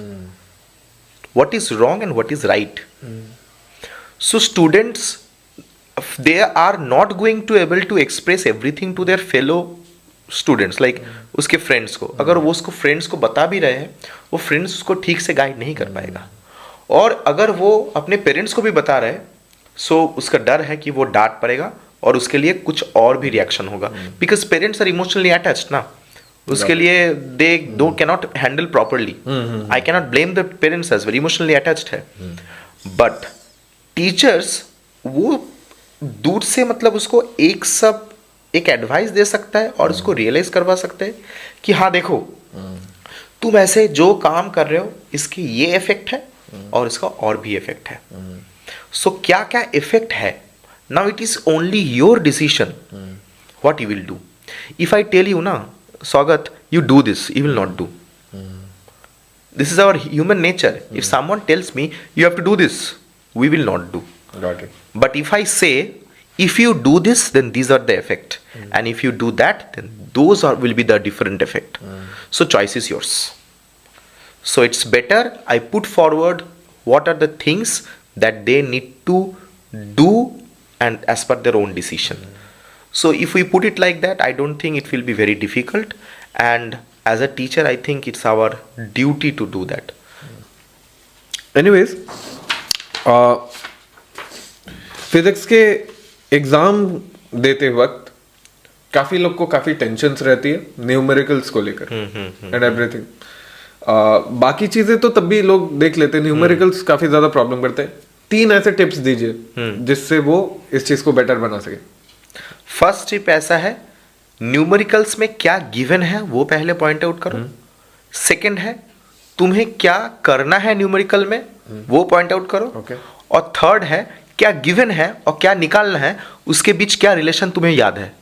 what is wrong and what is right. So students, they are not going to able to express everything to their fellow students, like उसके friends को। अगर वो उसको friends को बता भी रहे हैं, वो फ्रेंड्स उसको ठीक से गाइड नहीं कर पाएगा। और अगर वो अपने पेरेंट्स को भी बता रहे हैं, सो उसका डर है कि वो डांट पड़ेगा और उसके लिए कुछ और भी रिएक्शन होगा, because parents are emotionally attached ना, उसके लिए they cannot handle properly. I cannot blame the parents as well, emotionally attached है। बट टीचर्स वो दूर से मतलब उसको एक एडवाइस दे सकता है और उसको रियलाइज करवा सकते हैं कि हाँ देखो, तुम ऐसे जो काम कर रहे हो इसके ये इफेक्ट है और इसका और भी इफेक्ट है। सो क्या क्या इफेक्ट है, now it is only your decision what you will do. If I tell you ना, Swagat, you do this, you will not do. This is our human nature. If someone tells me, you have to do this, we will not do. Got it. But if I say, if you do this, then these are the effect. And if you do that, then those will be the different effect. So choice is yours. So it's better I put forward what are the things that they need to do and as per their own decision. So if we put it like that, I don't think it will be very difficult, and as a teacher I think it's our duty to do that. Anyways physics के exam देते वक्त काफी लोग को काफी tensions रहती है numericals को लेकर एंड एवरीथिंग. बाकी चीजें तो तब भी लोग देख लेते हैं, न्यूमेरिकल्स काफी ज्यादा प्रॉब्लम करते हैं. 3 ऐसे टिप्स दीजिए जिससे वो इस चीज को बेटर बना सके. फर्स्ट टिप ऐसा है, न्यूमेरिकल्स में क्या गिवन है वो पहले पॉइंट आउट करो. सेकंड है, तुम्हें क्या करना है न्यूमेरिकल में वो पॉइंट आउट करो. Okay. और थर्ड है, क्या गिवन है और क्या निकालना है, उसके बीच क्या रिलेशन तुम्हें याद है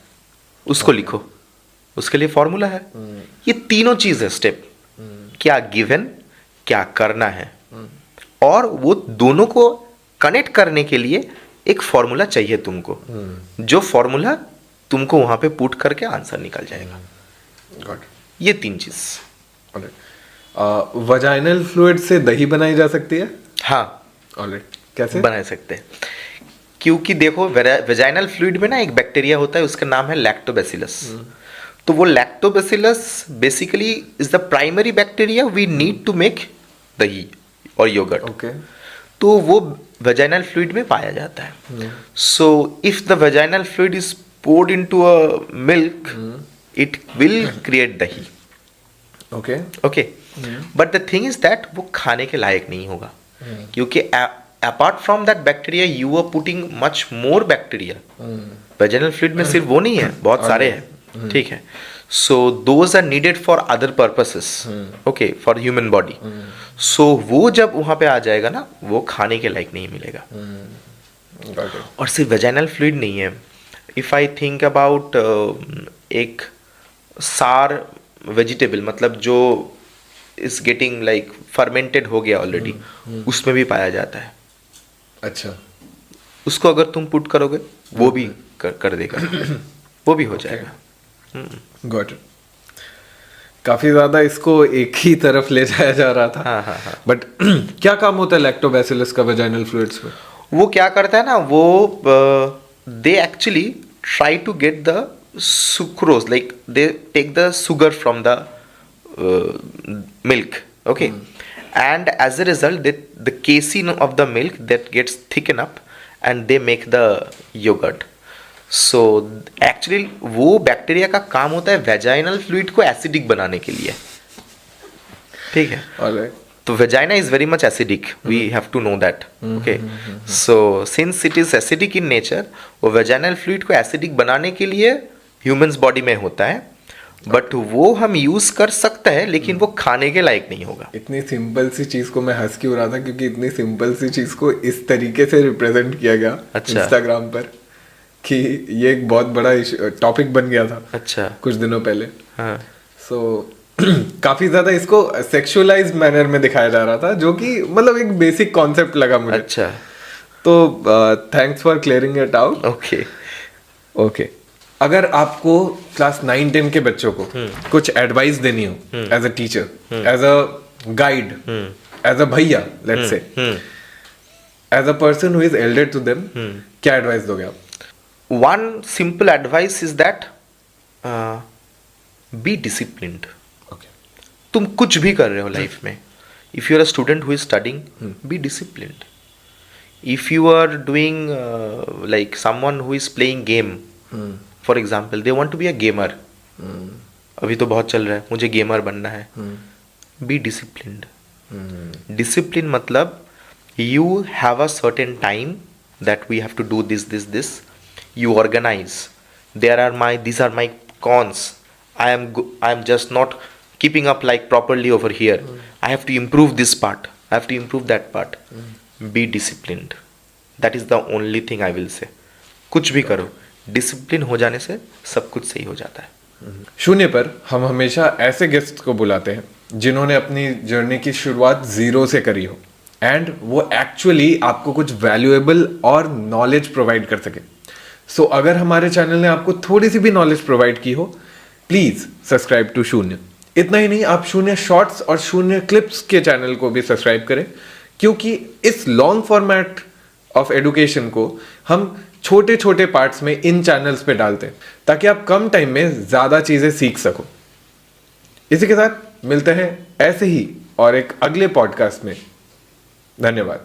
उसको लिखो. उसके लिए फॉर्मूला है. ये तीनों चीज है स्टेप. क्या गिवन, क्या करना है, और वो दोनों को कनेक्ट करने के लिए एक फॉर्मूला चाहिए तुमको. जो फॉर्मूला तुमको वहां पे पुट करके आंसर निकल जाएगा. गॉट. ये 3 चीज. वजाइनल फ्लूइड से दही बनाई जा सकती है. हाँ, ऑलराइट. कैसे बना सकते हैं. क्योंकि देखो वेजाइनल फ्लूइड में ना एक बैक्टीरिया होता है, उसका नाम है लैक्टोबैसिलस. तो वो lactobacillus basically is the primary bacteria we need to make dahi और योगर्ट. ओके. तो वो वेजाइनल फ्लूइड में पाया जाता है. So if the vaginal fluid is poured into a milk, it will create dahi. Okay. Okay. But the thing is that वो खाने के लायक नहीं होगा. क्योंकि apart from that bacteria you are putting much more bacteria. Vaginal fluid में सिर्फ वो नहीं है, बहुत सारे हैं. ठीक है. So those are needed for other purposes. Okay, for human body. So वो जब वहाँ पे आ जाएगा ना, वो खाने के लायक नहीं मिलेगा. Got it. और सिर्फ वेजाइनल फ्लूइड नहीं है. इफ आई थिंक अबाउट एक सार वेजिटेबल, मतलब जो इज गेटिंग लाइक फर्मेंटेड हो गया ऑलरेडी, उसमें भी पाया जाता है. अच्छा. उसको अगर तुम पुट करोगे वो भी कर देगा. वो भी हो जाएगा. Got it. काफी ज्यादा इसको एक ही तरफ ले जाया जा रहा था. हाँ. बट क्या काम होता है लैक्टोबैसिलस का वेजाइनल फ्लूइड्स में? वो क्या करता है ना, वो they actually try to get the sucrose, like they take the sugar from the milk. Okay. And as a result the casein of the milk that gets thickened up and they make the yogurt. So actually वो bacteria का काम होता है vaginal fluid को acidic बनाने के लिए. ठीक है. Alright. तो vagina is very much acidic. We have to know that. Okay. So since it is acidic in nature, वो vaginal fluid को acidic बनाने के लिए humans body में होता है. बट वो हम यूज कर सकते हैं, लेकिन वो खाने के लायक नहीं होगा. इतनी सिंपल सी चीज को मैं हंस क्यों रहा था, क्योंकि इतनी सिंपल सी चीज को इस तरीके से रिप्रेजेंट किया गया इंस्टाग्राम पर कि ये एक बहुत बड़ा टॉपिक बन गया था. अच्छा. कुछ दिनों पहले. हाँ. सो काफी ज्यादा इसको सेक्सुअलाइज मैनर में दिखाया जा रहा था, जो कि मतलब एक बेसिक कॉन्सेप्ट लगा मुझे. अच्छा. तो thanks for clearing it out. Okay. अगर आपको क्लास 9-10 के बच्चों को कुछ एडवाइस देनी हो as a teacher, as a guide, as a भैया, let's say, as a person who is elder to them, क्या एडवाइस दोगे आप? One simple advice is that be disciplined. तुम कुछ भी कर रहे हो लाइफ में, if you are a student who is studying, be disciplined. If you are doing like someone who is playing game, for example they want to be a gamer, अभी तो बहुत चल रहा है मुझे गेमर बनना है, बी डिसिप्लिन्ड. डिसिप्लिन मतलब you have a certain time that we have to do this. You organize. These are my cons. I am just not keeping up like properly over here. I have to improve this part. I have to improve that part. Be disciplined. That is the only thing I will say. कुछ भी करो, discipline हो जाने से सब कुछ सही हो जाता है. शून्य पर हम हमेशा ऐसे गेस्ट को बुलाते हैं जिन्होंने अपनी जर्नी की शुरुआत जीरो से करी हो एंड वो एक्चुअली आपको कुछ वैल्यूएबल और नॉलेज प्रोवाइड कर सके. सो अगर हमारे चैनल ने आपको थोड़ी सी भी नॉलेज प्रोवाइड की हो, प्लीज सब्सक्राइब टू शून्य. इतना ही नहीं, आप शून्य शॉर्ट्स और शून्य क्लिप्स के चैनल को भी सब्सक्राइब करें, क्योंकि इस लॉन्ग फॉर्मेट ऑफ एडुकेशन को हम छोटे छोटे पार्ट्स में इन चैनल्स पे डालते हैं, ताकि आप कम टाइम में ज़्यादा चीज़ें सीख सको। इसी के साथ मिलते हैं ऐसे ही और एक अगले पॉडकास्ट में। धन्यवाद।